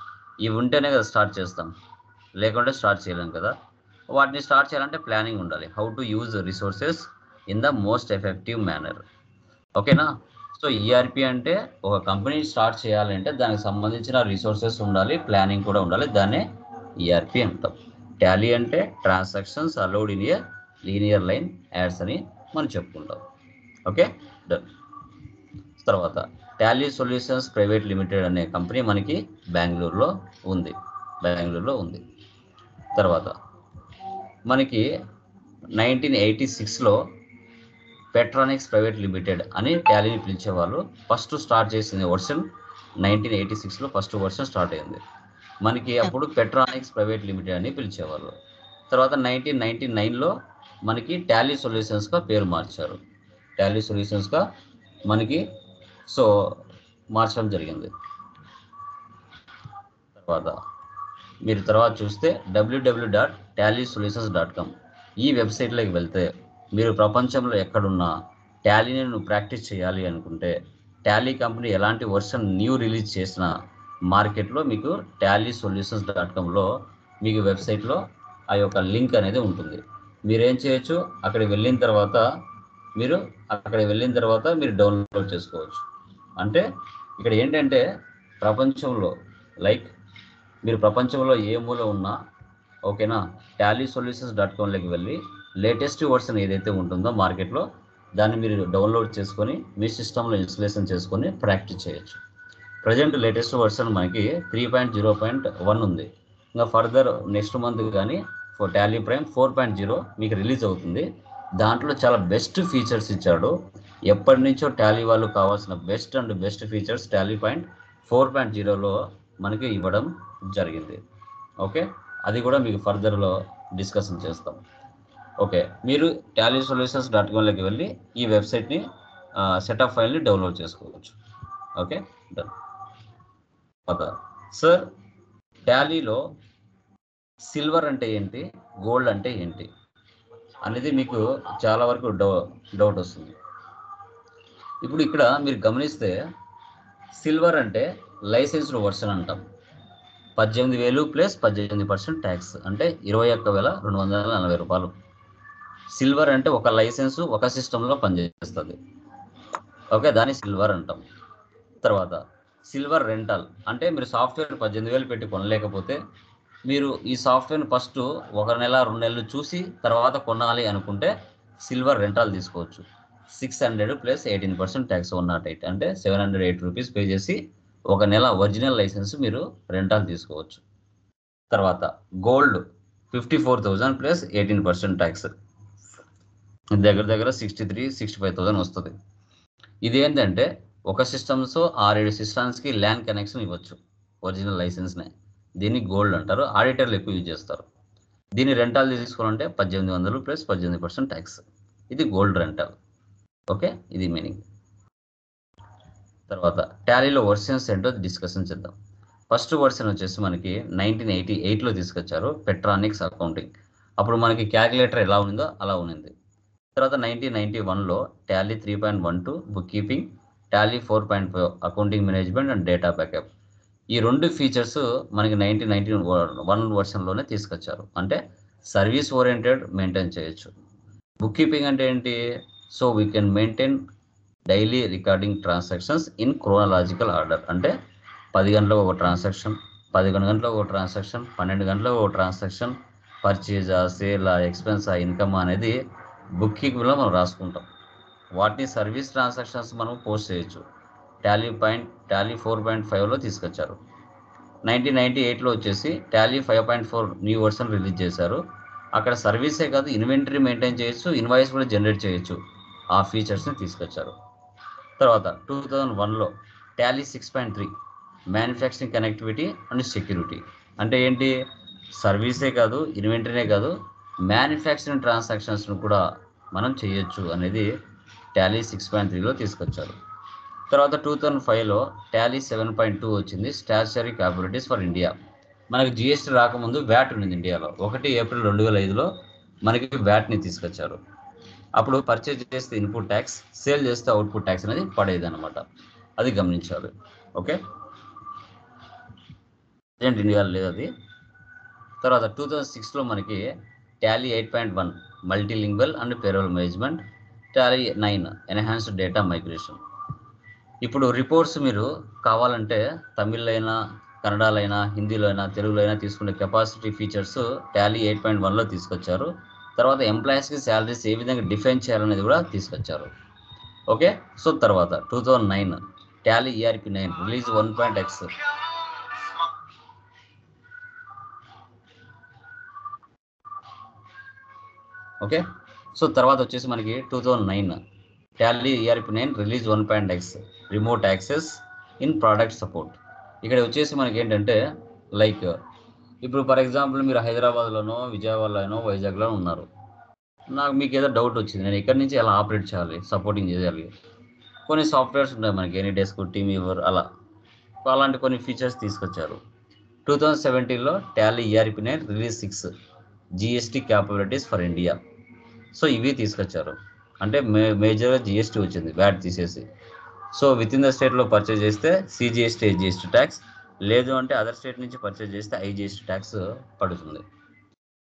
ఇవి ఉంటేనే కదా స్టార్ట్ చేస్తాం, లేకుంటే స్టార్ట్ చేయలేం కదా. వాటిని స్టార్ట్ చేయాలంటే ప్లానింగ్ ఉండాలి, how to use resources in the most effective manner. ఓకేనా? సో ఈఆర్పి అంటే ఒక కంపెనీ స్టార్ట్ చేయాలంటే దానికి సంబంధించిన రిసోర్సెస్ ఉండాలి, ప్లానింగ్ కూడా ఉండాలి, దాన్నే ఈఆర్పి అంటాం. టాలీ అంటే transactions allowed in a linear line ads అని మనం చెప్పుకుంటాం. Okay, done. తర్వాత టాలీ సొల్యూషన్స్ ప్రైవేట్ లిమిటెడ్ అనే కంపెనీ మనకి బెంగళూరులో ఉంది. తర్వాత మనకి 1986లో పెట్రానిక్స్ ప్రైవేట్ లిమిటెడ్ అని టాలీని పిలిచేవాళ్ళు. ఫస్ట్ స్టార్ట్ చేసింది వర్షన్ 1986లో ఫస్ట్ వర్షన్ స్టార్ట్ అయింది. మనకి అప్పుడు పెట్రానిక్స్ ప్రైవేట్ లిమిటెడ్ అని పిలిచేవాళ్ళు. తర్వాత 1999లో మనకి టాలీ సొల్యూషన్స్గా పేరు మార్చారు. టాలీ సొల్యూషన్స్గా మనకి సో మార్చడం జరిగింది. తర్వాత మీరు తర్వాత చూస్తే www.tallysolutions.com ఈ వెబ్సైట్లోకి వెళ్తే మీరు ప్రపంచంలో ఎక్కడున్నా టాలీని నువ్వు ప్రాక్టీస్ చేయాలి అనుకుంటే టాలీ కంపెనీ ఎలాంటి వర్షన్ న్యూ రిలీజ్ చేసిన మార్కెట్లో మీకు tallysolutions.comలో మీకు వెబ్సైట్లో ఆ యొక్క లింక్ అనేది ఉంటుంది. మీరేం చేయొచ్చు, అక్కడికి వెళ్ళిన తర్వాత మీరు డౌన్లోడ్ చేసుకోవచ్చు. అంటే ఇక్కడ ఏంటంటే ప్రపంచంలో మీరు ప్రపంచంలో ఏ మూల ఉన్నా ఓకేనా, tallysolutions.comలోకి వెళ్ళి లేటెస్ట్ వర్షన్ ఏదైతే ఉంటుందో మార్కెట్లో దాన్ని మీరు డౌన్లోడ్ చేసుకొని మీ సిస్టంలో ఇన్స్టలేషన్ చేసుకొని ప్రాక్టీస్ చేయొచ్చు. ప్రజెంట్ లేటెస్ట్ వర్షన్ మనకి 3.0.1 ఉంది. ఇంకా ఫర్దర్ నెక్స్ట్ మంత్ కానీ టాలీ ప్రైమ్ 4.0 మీకు రిలీజ్ అవుతుంది. దాంట్లో చాలా బెస్ట్ ఫీచర్స్ ఇచ్చాడు. ఎప్పటి నుంచో టాలీ వాళ్ళు కావాల్సిన బెస్ట్ ఫీచర్స్ టాలీ పాయింట్ 4.0లో మనకి ఇవ్వడం జరిగింది. ఓకే, అది కూడా మీకు ఫర్దర్లో డిస్కషన్ చేస్తాం. ఓకే, మీరు tallysolutions.comలోకి వెళ్ళి ఈ వెబ్సైట్ని సెటప్ ఫైల్ని డౌన్లోడ్ చేసుకోవచ్చు. Okay done. సార్, టాలీలో సిల్వర్ అంటే ఏంటి, గోల్డ్ అంటే ఏంటి అనేది మీకు చాలా వరకు డౌట్ వస్తుంది. ఇప్పుడు ఇక్కడ మీరు గమనిస్తే సిల్వర్ అంటే లైసెన్స్డ్ వర్షన్ అంటాం. 18,000 ప్లస్ 18% ట్యాక్స్ అంటే 21,240 రూపాయలు. సిల్వర్ అంటే ఒక లైసెన్సు ఒక సిస్టంలో పనిచేస్తుంది. ఓకే, దాన్ని సిల్వర్ అంటాం. తర్వాత సిల్వర్ రెంటల్ అంటే మీరు సాఫ్ట్వేర్ 18,000 పెట్టి కొనలేకపోతే మీరు ఈ సాఫ్ట్వేర్ని ఫస్ట్ 1 నెల 2 నెలలు చూసి తర్వాత కొనాలి అనుకుంటే సిల్వర్ రెంటల్ తీసుకోవచ్చు. 600 ప్లస్ 18% ట్యాక్స్ 108 అంటే 708 రూపీస్ పే చేసి 1 నెల ఒరిజినల్ లైసెన్స్ మీరు రెంటల్ తీసుకోవచ్చు. తర్వాత గోల్డ్ 54,000 ప్లస్ 18% ట్యాక్స్ దగ్గర 63,000-65,000 వస్తుంది. ఇదేంటంటే ఒక సిస్టమ్స్ 6-7 సిస్టమ్స్కి ల్యాన్ కనెక్షన్ ఇవ్వచ్చు ఒరిజినల్ లైసెన్స్నే. దీన్ని గోల్డ్ అంటారు. ఆడిటర్లు ఎక్కువ యూజ్ చేస్తారు. దీన్ని రెంటల్ తీసుకోవాలంటే 1,800 ప్లస్ 18% ట్యాక్స్. ఇది గోల్డ్ రెంటల్. ఓకే, ఇది మీనింగ్. తర్వాత టాలీలో వర్షన్స్ ఏంటో డిస్కషన్ చేద్దాం. ఫస్ట్ వర్షన్ వచ్చేసి మనకి 1988లో తీసుకొచ్చారు, పెట్రానిక్స్ అకౌంటింగ్. అప్పుడు మనకి క్యాలిక్యులేటర్ ఎలా ఉందో అలా ఉంది. తర్వాత 1991లో Tally 3.12 bookkeeping, Tally 4.5 accounting management and data backup. ఈ 2 ఫీచర్స్ మనకి 1991 వర్షన్లోనే తీసుకొచ్చారు. అంటే సర్వీస్ ఓరియంటెడ్ మెయింటైన్ చేయొచ్చు. బుక్ కీపింగ్ అంటే ఏంటి, so we can maintain daily recording transactions in chronological order. అంటే 10 గంటలకు ఒక ట్రాన్సాక్షన్, 11 గంటలకు ఒక ట్రాన్సాక్షన్, 12 గంటలకు ఒక ట్రాన్సాక్షన్, పర్చేజా, సేలా, ఎక్స్పెన్సా, ఇన్కమ్ అనేది బుక్ కీపింగ్లో మనం రాసుకుంటాం. వాటిని సర్వీస్ ట్రాన్సాక్షన్స్ మనం పోస్ట్ చేయొచ్చు. టాలీ 4.5లో తీసుకొచ్చారు. 1998లో వచ్చేసి టాలీ 5.4 న్యూ వర్షన్ రిలీజ్ చేశారు. అక్కడ సర్వీసే కాదు ఇన్వెంటరీ మెయింటైన్ చేయొచ్చు, ఇన్వాయిస్ కూడా జనరేట్ చేయొచ్చు. ఆ ఫీచర్స్ని తీసుకొచ్చారు. తర్వాత 2001లో Tally 6.3 manufacturing connectivity and security. అంటే ఏంటి, సర్వీసే కాదు ఇన్వెంటరీనే కాదు మ్యానుఫ్యాక్చరింగ్ ట్రాన్సాక్షన్స్ను కూడా మనం చేయొచ్చు అనేది టాలీ 6.3లో తీసుకొచ్చారు. తర్వాత 2005లో టాలీ 7.2 వచ్చింది, స్టాచ్యుటరీ క్యాపబిలిటీస్ ఫర్ ఇండియా. మనకి జిఎస్టీ రాకముందు వ్యాట్ ఉంది ఇండియాలో. 1 ఏప్రిల్ 2005లో మనకి వ్యాట్ని తీసుకొచ్చారు. అప్పుడు పర్చేజ్ చేస్తే ఇన్పుట్ ట్యాక్స్, సేల్ చేస్తే అవుట్పుట్ ట్యాక్స్ అనేది పడేది అనమాట. అది గమనించాలి. ఓకే, ప్రజెంట్ ఇండియాలో లేదు అది. తర్వాత 2006లో మనకి Tally 8.1 multilingual and payroll management, Tally 9 enhanced data migration. ఇప్పుడు రిపోర్ట్స్ మీరు కావాలంటే తమిళ్లో అయినా, కన్నడలో అయినా, హిందీలో అయినా, తెలుగులో అయినా తీసుకునే కెపాసిటీ ఫీచర్స్ టాలీ 8.1లో తీసుకొచ్చారు. తర్వాత ఎంప్లాయీస్కి శాలరీస్ ఏ విధంగా డిఫైన్ చేయాలనేది కూడా తీసుకొచ్చారు. ఓకే, సో తర్వాత 2009 Tally ERP 9 release 1.x. Okay, so తర్వాత వచ్చేసి మనకి 2009 Tally ERP 9 release 1.x remote access, in product support. ఇక్కడ వచ్చేసి మనకి ఏంటంటే లైక్ ఇప్పుడు ఫర్ ఎగ్జాంపుల్ మీరు హైదరాబాద్లోనో విజయవాడలోనో వైజాగ్లో ఉన్నారు. మీకు ఏదో డౌట్ వచ్చింది, నేను ఎక్కడి నుంచి ఎలా ఆపరేట్ చేయాలి, సపోర్టింగ్ చేయాలి. కొన్ని సాఫ్ట్వేర్స్ ఉన్నాయి మనకి, ఎనీ డెస్క్, టీమ్ వ్యూవర్ అలా. అలాంటి కొన్ని ఫీచర్స్ తీసుకొచ్చారు. 2017లో Tally ERP9 release 6 GST capabilities for India. So ఇవి తీసుకొచ్చారు. అంటే మేజర్గా GST వచ్చింది, వ్యాట్ తీసేసి. సో విత్ ఇన్ ద స్టేట్లో పర్చేజ్ చేస్తే CGST GST ట్యాక్స్, లేదు అంటే అదర్ స్టేట్ నుంచి పర్చేజ్ చేస్తే IGST ట్యాక్స్ పడుతుంది.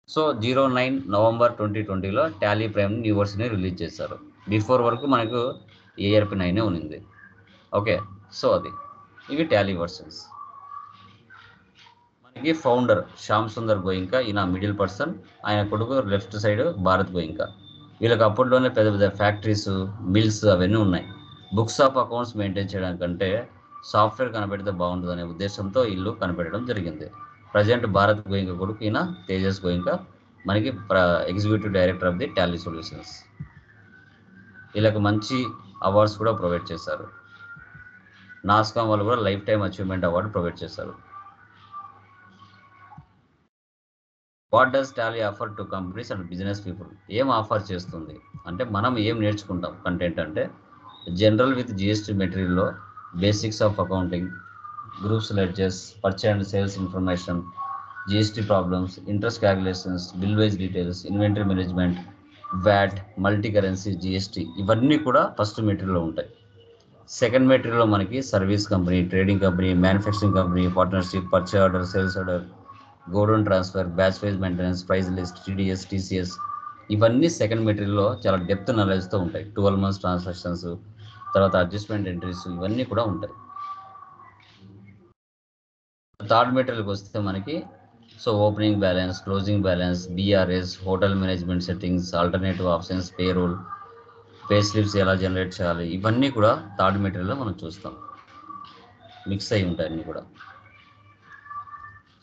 సో 09 నవంబర్ 2020లో టాలీ ప్రైమ్ న్యూ వర్షన్ని రిలీజ్ చేశారు. బిఫోర్ వరకు మనకు ERP9 ఉన్నింది. ఓకే, సో అది ఇవి టాలీ వర్షన్స్. మనకి ఫౌండర్ శ్యామ్ సుందర్ గోయింకా, ఈయన మిడిల్ పర్సన్, ఆయన కొడుకు లెఫ్ట్ సైడ్ భారత్ గోయింకా. వీళ్ళకి అప్పట్లోనే పెద్ద పెద్ద ఫ్యాక్టరీస్, మిల్స్ అవన్నీ ఉన్నాయి. బుక్స్ ఆఫ్ అకౌంట్స్ మెయింటైన్ చేయడానికంటే సాఫ్ట్వేర్ కనిపెడితే బాగుంటుంది అనే ఉద్దేశంతో ఇల్లు కనిపెట్టడం జరిగింది. ప్రజెంట్ భారత్ గోయింకా కొడుకు ఈయన తేజస్ గోయింకా మనకి executive director of the Tally solutions. వీళ్ళకి మంచి అవార్డ్స్ కూడా ప్రొవైడ్ చేశారు. నాస్కామ్ వాళ్ళు కూడా lifetime achievement award provide చేశారు. What does Tally offer to companies and business people? ఏం ఆఫర్ చేస్తుంది అంటే మనం ఏం నేర్చుకుంటాం కంటెంట్ అంటే జనరల్ విత్ GST మెటీరియల్లో basics of accounting, groups ledgers, purchase and sales information, GST problems, interest calculations, bill wise details, inventory management, VAT, multi currency, GST ఇవన్నీ కూడా ఫస్ట్ మెటీరియల్లో ఉంటాయి. సెకండ్ మెటీరియల్లో మనకి service company, trading company, manufacturing company, partnership, purchase order, sales order, godown transfer, batch wise maintenance, price list, TDS, TCS ఇవన్నీ second మెటీరియల్లో చాలా depth నాలెడ్జ్తో ఉంటాయి. 12 months transactions, తర్వాత adjustment entries ఇవన్నీ కూడా ఉంటాయి. థర్డ్ మెటీరియల్కి వస్తే మనకి so opening balance, closing balance, BRS, hotel management settings, alternative options, payroll, pay slips ఎలా జనరేట్ చేయాలి ఇవన్నీ కూడా థర్డ్ మెటీరియల్లో మనం చూస్తాం. మిక్స్ అయి ఉంటాయి అన్నీ కూడా.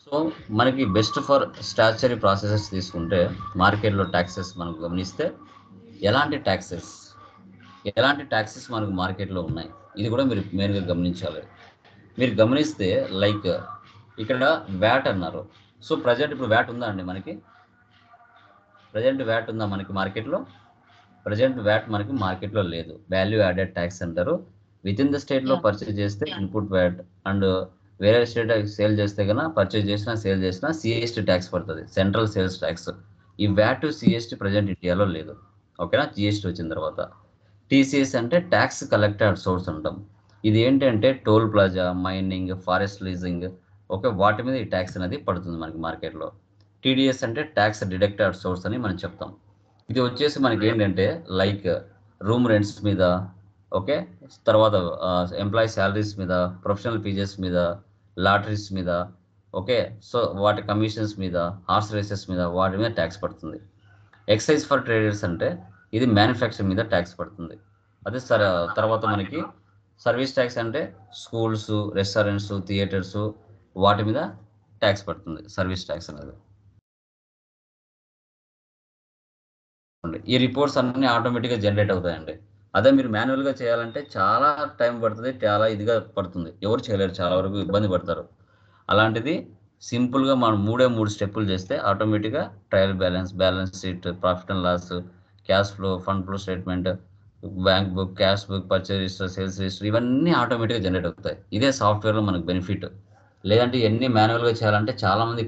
సో మనకి బెస్ట్ ఫర్ స్టాచ్యుటరీ ప్రాసెసెస్ తీసుకుంటే మార్కెట్లో ట్యాక్సెస్ మనకు గమనిస్తే ఎలాంటి ట్యాక్సెస్ మనకు మార్కెట్లో ఉన్నాయి ఇది కూడా మీరు మెయిన్గా గమనించాలి. మీరు గమనిస్తే లైక్ ఇక్కడ వ్యాట్ అన్నారు. సో ప్రజెంట్ ఇప్పుడు వ్యాట్ ఉందా అండి మనకి? ప్రజెంట్ వ్యాట్ ఉందా మనకి మార్కెట్లో? ప్రజెంట్ వ్యాట్ మనకి మార్కెట్లో లేదు. వాల్యూ యాడెడ్ ట్యాక్స్ అంటారు. విత్ ఇన్ ద స్టేట్లో పర్చేజ్ చేస్తే ఇన్పుట్ వ్యాట్, అండ్ వేరే స్టేట్ సేల్ చేస్తే కన్నా పర్చేజ్ చేసినా సేల్ చేసినా CST ట్యాక్స్ పడుతుంది, సెంట్రల్ సేల్స్ ట్యాక్స్. ఈ వ్యాట్ CST ప్రజెంట్ ఇండియాలో లేదు. ఓకేనా? GST వచ్చిన తర్వాత TCS అంటే ట్యాక్స్ కలెక్టెడ్ సోర్స్ అంటాం. ఇది ఏంటంటే toll plaza, mining, forest leasing, okay, వాటి మీద ఈ ట్యాక్స్ అనేది పడుతుంది మనకి మార్కెట్లో. TDS అంటే ట్యాక్స్ డిడక్టెడ్ సోర్స్ అని మనం చెప్తాం. ఇది వచ్చేసి మనకి ఏంటంటే లైక్ రూమ్ రెంట్స్ మీద, ఓకే, తర్వాత ఎంప్లాయీ శాలరీస్ మీద, ప్రొఫెషనల్ ఫీజెస్ మీద, లాటరీస్ మీద, ఓకే, సో వాటి కమిషన్స్ మీద, హార్స్ రేసెస్ మీద, వాటి మీద ట్యాక్స్ పడుతుంది. ఎక్సైజ్ ఫర్ ట్రేడర్స్ అంటే ఇది మ్యానుఫ్యాక్చరింగ్ మీద ట్యాక్స్ పడుతుంది. అదే తర్వాత మనకి సర్వీస్ ట్యాక్స్ అంటే స్కూల్స్, రెస్టారెంట్స్, థియేటర్స్ వాటి మీద ట్యాక్స్ పడుతుంది, సర్వీస్ ట్యాక్స్ అనేది. ఈ రిపోర్ట్స్ అన్నీ ఆటోమేటిక్గా జనరేట్ అవుతాయండి. అదే మీరు మాన్యువల్గా చేయాలంటే చాలా టైం పడుతుంది, చాలా ఇదిగా పడుతుంది, ఎవరు చేయలేరు, చాలా వరకు ఇబ్బంది పడతారు. అలాంటిది సింపుల్గా మనం 3 స్టెప్పులు చేస్తే ఆటోమేటిక్గా trial balance, balance sheet, profit and loss, cash flow, fund flow statement, bank book, cash book, purchase register, sales register ఇవన్నీ ఆటోమేటిక్గా జనరేట్ అవుతాయి. ఇదే సాఫ్ట్వేర్లో మనకు బెనిఫిట్. లేదంటే ఇవన్నీ మాన్యువల్గా చేయాలంటే చాలామంది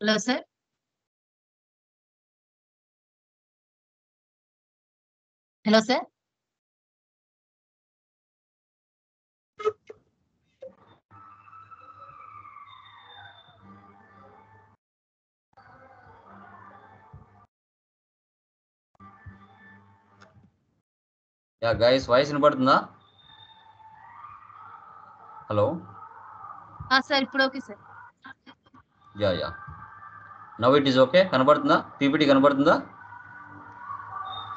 hello sir. Hello sir. Guys voice వినపడుతుందా? హలో. సార్ ఇప్పుడు okay sir. Yeah now it is okay. కనబడుతుందా? పీపీటీ కనబడుతుందా?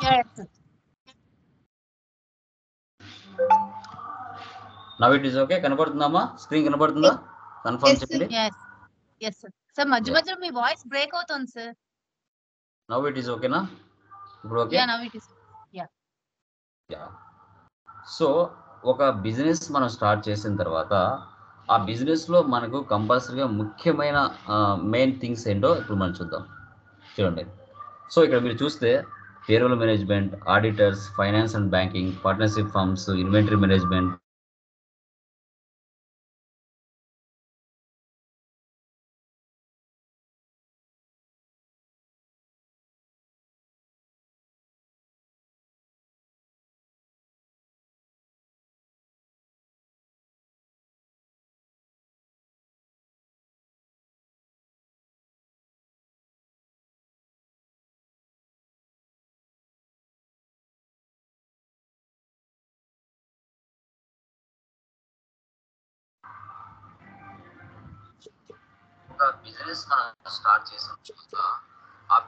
Sir now it is okay. కనబడుతుందమ్మా? స్క్రీన్ కనబడుతుందా? Confirm Yes, sir. చేయండి. Yes sir. సార్ మధ్య Yeah. మధ్యలో మీ వాయిస్ బ్రేక్ అవుతుంది సార్. నవ్ ఇట్ ఈస్ ఓకేనా? ఇప్పుడు okay. Now it is. Yeah so ఒక బిజినెస్ మనం స్టార్ట్ చేసిన తర్వాత ఆ బిజినెస్లో మనకు కంపల్సరీగా ముఖ్యమైన మెయిన్ థింగ్స్ ఏంటో ఇప్పుడు మనం చూద్దాం. చూడండి. సో ఇక్కడ మీరు చూస్తే payroll management, auditors, finance and banking, partnership firms, inventory management, ఒక బిజినెస్ మనం స్టార్ట్ చేసిన తర్వాత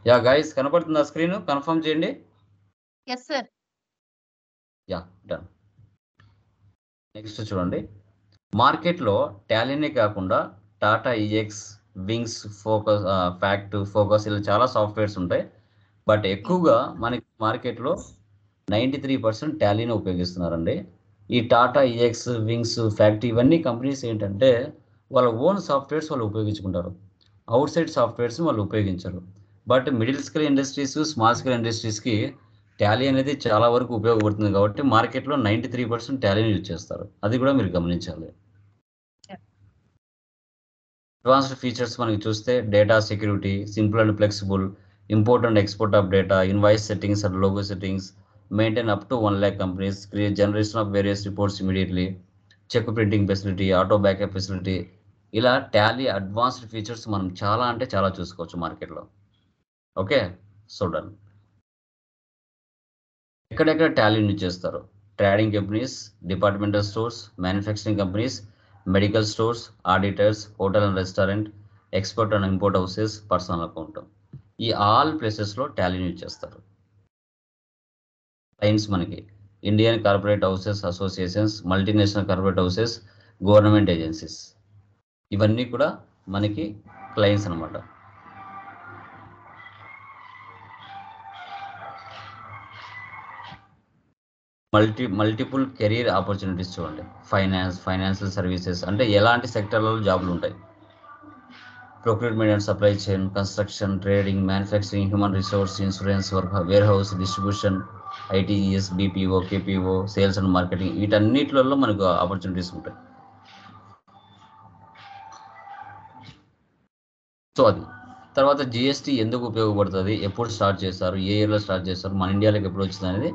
యా గైస్ కనబడుతుందా స్క్రీన్? కన్ఫర్మ్ చేయండి. Yes sir. Yeah done. Next చూడండి. మార్కెట్లో టాలీనే కాకుండా Tata EX, Wings, Focus, Fact, Focus ఇలా చాలా సాఫ్ట్వేర్స్ ఉంటాయి. బట్ ఎక్కువగా మనకి మార్కెట్లో 93% టాలీని ఉపయోగిస్తున్నారండి. ఈ టాటా ఈఎక్స్, వింగ్స్, ఫ్యాక్ట్ ఇవన్నీ కంపెనీస్ ఏంటంటే వాళ్ళ ఓన్ సాఫ్ట్వేర్స్ వాళ్ళు ఉపయోగించుకుంటారు. అవుట్ సైడ్ సాఫ్ట్వేర్స్ వాళ్ళు ఉపయోగించరు. But middle scale industries, small scale ఇండస్ట్రీస్కి టాలీ అనేది చాలా వరకు ఉపయోగపడుతుంది కాబట్టి మార్కెట్లో 93% టాలీని యూజ్ చేస్తారు. అది కూడా మీరు గమనించాలి. అడ్వాన్స్డ్ ఫీచర్స్ మనకి చూస్తే data security, simple and flexible, import and export of data, invoice settings and logo settings, maintain up to 1 lakh companies, create generation of various reports immediately, cheque printing facility, auto backup facility, ఇలా Tally advanced features మనం చాలా అంటే చాలా చూసుకోవచ్చు మార్కెట్లో. Okay so done. ఎక్కడెక్కడ Tally use చేస్తారు? Trading companies, departmental stores, manufacturing companies, medical stores, auditors, hotel and restaurant, export and import houses, personal account, ఈ ఆల్ ప్లేసెస్లో టాలీ యూజ్ చేస్తారు. క్లయింట్స్ మనకి Indian corporate houses associations, multinational corporate houses, government agencies, ఇవన్నీ కూడా మనకి clients అనమాట. Multiple career opportunities చూడండి. Financial services అంటే ఎలాంటి సెక్టర్లలో జాబులు ఉంటాయి? Procurement and supply chain, construction, trading, manufacturing, human resource, insurance, warehouse, distribution, ITES, BPO, KPO, sales and marketing, వీటన్నిటిలో మనకు ఆపర్చునిటీస్ ఉంటాయి. సో అది తర్వాత జిఎస్టీ ఎందుకు ఉపయోగపడుతుంది, ఎప్పుడు స్టార్ట్ చేస్తారు, ఏ ఇయర్లో స్టార్ట్ చేస్తారు, మన ఇండియాలోకి ఎప్పుడు వచ్చింది అనేది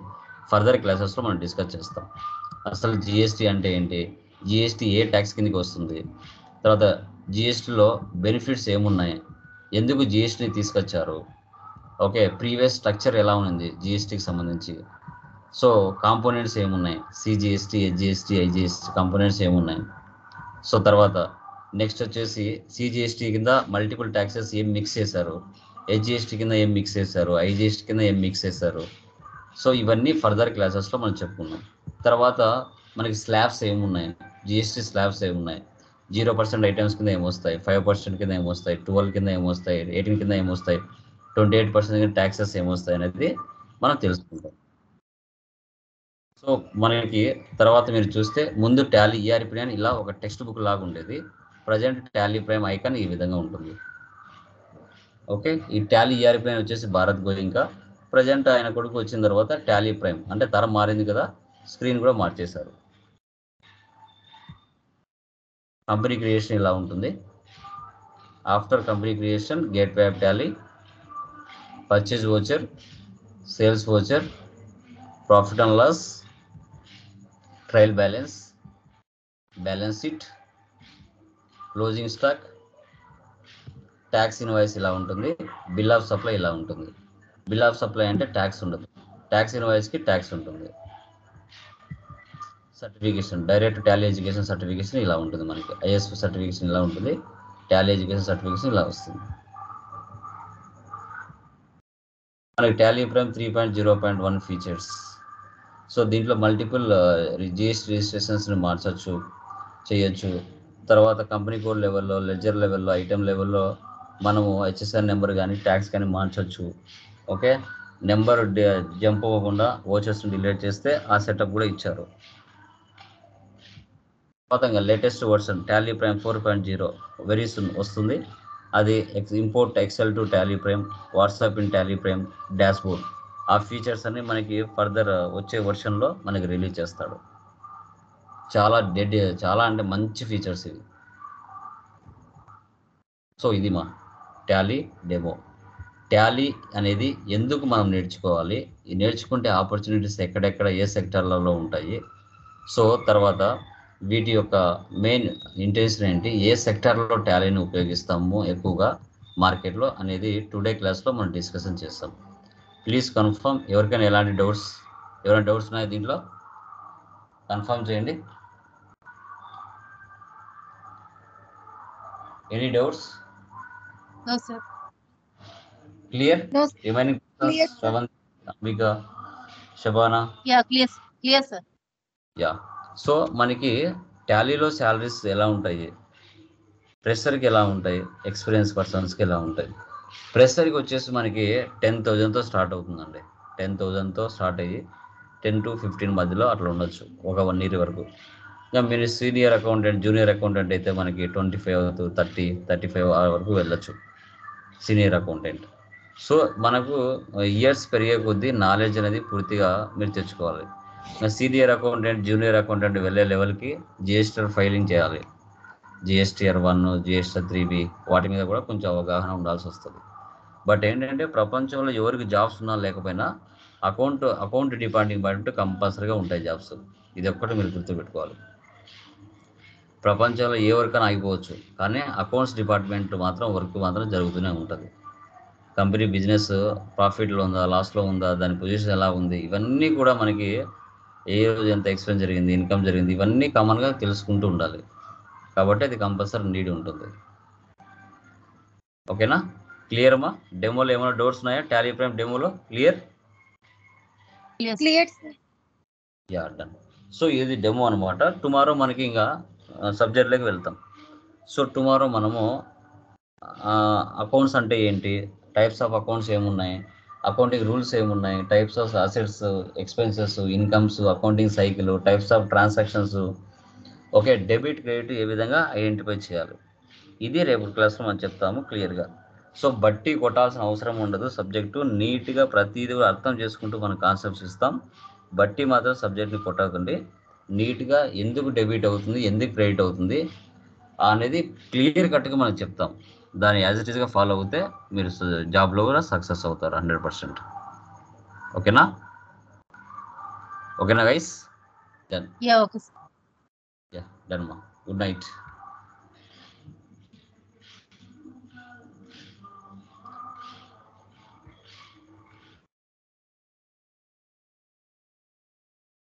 ఫర్దర్ క్లాసెస్లో మనం డిస్కస్ చేస్తాం. అసలు జిఎస్టీ అంటే ఏంటి, జిఎస్టీ ఏ ట్యాక్స్ కిందకి వస్తుంది, తర్వాత జిఎస్టీలో బెనిఫిట్స్ ఏమున్నాయి, ఎందుకు జిఎస్టీని తీసుకొచ్చారు, ఓకే ప్రీవియస్ స్ట్రక్చర్ ఎలా ఉంది జిఎస్టీకి సంబంధించి, సో కాంపోనెంట్స్ ఏమున్నాయి, సిజిఎస్టీ, హెచ్జిఎస్టీ, ఐజిఎస్టీ కాంపోనెంట్స్ ఏమున్నాయి. సో తర్వాత నెక్స్ట్ వచ్చేసి సిజిఎస్టీ కింద మల్టిపుల్ ట్యాక్సెస్ ఏం మిక్స్ చేశారు, హెచ్జిఎస్టీ కింద ఏం మిక్స్ చేశారు, ఐజిఎస్టీ కింద ఏం మిక్స్ చేశారు. సో ఇవన్నీ ఫర్దర్ క్లాసెస్లో మనం చెప్పుకున్నాం. తర్వాత మనకి స్లాబ్స్ ఏమున్నాయి, జిఎస్టీ స్లాబ్స్ ఏమున్నాయి, 0% ఐటమ్స్ కింద ఏమొస్తాయి, 5% కింద ఏమొస్తాయి, 12 కింద ఏమొస్తాయి, 18 కింద ఏమొస్తాయి, 28% కింద ట్యాక్సెస్ ఏమొస్తాయి అనేది మనం తెలుసుకుంటాం. సో మనకి తర్వాత మీరు చూస్తే ముందు టాలీ ఈఆర్పి అని ఇలా ఒక టెక్స్ట్ బుక్ లాగా ఉండేది. ప్రజెంట్ టాలీ ప్రైమ్ ఐకాన్ ఈ విధంగా ఉంటుంది. ఓకే ఈ టాలీ ఈఆర్పి అని వచ్చేసి భారత్ గోయింకా. ప్రజెంట్ ఆయన కొడుకు వచ్చిన తర్వాత టాలీ ప్రైమ్ అంటే తరం మారింది కదా, స్క్రీన్ కూడా మార్చేశారు. కంపెనీ క్రియేషన్ ఇలా ఉంటుంది. After company creation gateway of Tally, purchase voucher, sales voucher, profit and loss, trial balance, balance sheet, closing stock, tax invoice ఇలా ఉంటుంది, బిల్ ఆఫ్ సప్లై ఇలా ఉంటుంది. బిల్ ఆఫ్ సప్లై అంటే ట్యాక్స్ ఉండదు, ట్యాక్స్ ఇన్వాయిస్కి tax ఉంటుంది. Certification direct Tally education certification ఇలా ఉంటుంది, మనకి ఐఎస్ సర్టిఫికేషన్ ఇలా ఉంటుంది, టాలీ ఎడ్యుకేషన్ సర్టిఫికేషన్ ఇలా వస్తుంది. మనకి టాలీ ప్రైమ్ 3.0.1 ఫీచర్స్. సో దీంట్లో మల్టిపుల్ జిఎస్టీ రిజిస్ట్రేషన్స్ని మార్చచ్చు, చేయొచ్చు. తర్వాత కంపెనీ కోడ్ లెవెల్లో, లెడ్జర్ లెవెల్లో, ఐటెం లెవెల్లో మనము హెచ్ఎస్ఆర్ నెంబర్ కానీ ట్యాక్స్ కానీ మార్చచ్చు. ఓకే, నెంబర్ జంప్ అవ్వకుండా ఓచర్స్ని డిలీట్ చేస్తే ఆ సెటప్ కూడా ఇచ్చారు. తర్వాత latest version Tally Prime 4.0 very soon వస్తుంది. అది import Excel to Tally Prime, WhatsApp in Tally Prime, dashboard, ఆ ఫీచర్స్ అన్ని మనకి ఫర్దర్ వచ్చే వర్షన్లో మనకి రిలీజ్ చేస్తాడు. చాలా అంటే మంచి ఫీచర్స్ ఇవి. సో ఇది మా టాలీ డెమో. టాలీ అనేది ఎందుకు మనం నేర్చుకోవాలి, నేర్చుకుంటే ఆపర్చునిటీస్ ఎక్కడెక్కడ ఏ సెక్టర్లలో ఉంటాయి, సో తర్వాత వీటి యొక్క మెయిన్ ఇంటెన్షన్ ఏంటి, ఏ సెక్టర్లో టాలీని ఉపయోగిస్తాము ఎక్కువగా మార్కెట్లో అనేది టుడే క్లాస్లో మనం డిస్కషన్ చేస్తాం. Please confirm. ఎవరికైనా ఎలాంటి ఎవరైనా డౌట్స్ ఉన్నాయో దీంట్లో కన్ఫర్మ్ చేయండి. Any doubts? No sir. Clear? No, remaining clear, sir. Shravanth, Ambika, Shabana? Yeah clear sir. Yeah. So మనకి టాలీలో శాలరీస్ ఎలా ఉంటాయి, ఫ్రెషర్కి ఎలా ఉంటాయి, ఎక్స్పీరియన్స్ పర్సన్స్కి ఎలా ఉంటాయి. ఫ్రెషర్కి వచ్చేసి మనకి 10,000తో స్టార్ట్ అవుతుందండి. 10,000తో స్టార్ట్ అయ్యి 10 to 15 మధ్యలో అట్లా ఉండొచ్చు ఒక 1 year వరకు. ఇంకా మీరు సీనియర్ అకౌంటెంట్, జూనియర్ అకౌంటెంట్ అయితే మనకి 25 to 30, 35 వరకు వెళ్ళొచ్చు సీనియర్ అకౌంటెంట్. సో మనకు ఇయర్స్ పెరిగే కొద్దీ నాలెడ్జ్ అనేది పూర్తిగా మీరు తెచ్చుకోవాలి. సీనియర్ అకౌంటెంట్, జూనియర్ అకౌంటెంట్ వెళ్ళే లెవెల్కి జిఎస్టీ ఫైలింగ్ చేయాలి. జిఎస్టీఆర్ 1, జిఎస్టీ 3B వాటి మీద కూడా కొంచెం అవగాహన ఉండాల్సి వస్తుంది. బట్ ఏంటంటే ప్రపంచంలో ఎవరికి జాబ్స్ ఉన్నా లేకపోయినా అకౌంట్ డిపార్ట్మెంట్ కంపల్సరీగా ఉంటాయి జాబ్స్. ఇది ఒక్కటి మీరు గుర్తుపెట్టుకోవాలి. ప్రపంచంలో ఏ వర్క్ అని ఆగిపోవచ్చు, కానీ అకౌంట్స్ డిపార్ట్మెంట్ వర్క్ మాత్రం జరుగుతూనే ఉంటుంది. కంపెనీ బిజినెస్ ప్రాఫిట్లో ఉందా, లాస్లో ఉందా, దాని పొజిషన్ ఎలా ఉంది, ఇవన్నీ కూడా మనకి ఏ రోజు ఎంత ఎక్స్పెన్స్ జరిగింది, ఇన్కమ్ జరిగింది, ఇవన్నీ కామన్గా తెలుసుకుంటూ ఉండాలి. కాబట్టి అది కంపల్సరీ నీడ్ ఉంటుంది. ఓకేనా? క్లియర్ అమ్మా? డెమోలో ఏమైనా డౌట్స్ ఉన్నాయా? టాలీ ప్రైమ్ డెమోలో clear? Clear, sir. Yeah, done. So ఇది డెమో అనమాట. టుమారో మనకి ఇంకా సబ్జెక్ట్లోకి వెళ్తాం. సో టుమారో మనము అకౌంట్స్ అంటే ఏంటి, టైప్స్ ఆఫ్ అకౌంట్స్ ఏమున్నాయి, అకౌంటింగ్ రూల్స్ ఏమున్నాయి, types of assets, expenses, incomes, accounting cycle, types of transactions, okay, debit credit ఏ విధంగా ఐడెంటిఫై చేయాలి, ఇది రేపు క్లాస్లో మనం చెప్తాము క్లియర్గా. సో బట్టి కొట్టాల్సిన అవసరం ఉండదు. సబ్జెక్టు నీట్గా ప్రతిదీ అర్థం చేసుకుంటూ మనం కాన్సెప్ట్స్ ఇస్తాం. బట్టి మాత్రం సబ్జెక్ట్ని కొట్టకండి. నీట్గా ఎందుకు డెబిట్ అవుతుంది, ఎందుకు క్రెడిట్ అవుతుంది అనేది క్లియర్ కట్గా మనం చెప్తాం. దాన్ని యాజ్ ఇట్ ఈస్గా ఫాలో అవుతే మీరు జాబ్లో కూడా సక్సెస్ అవుతారు 100%. ఓకేనా? ఓకేనా guys? Done. Yeah okay sir. Yeah, done మా. Good night.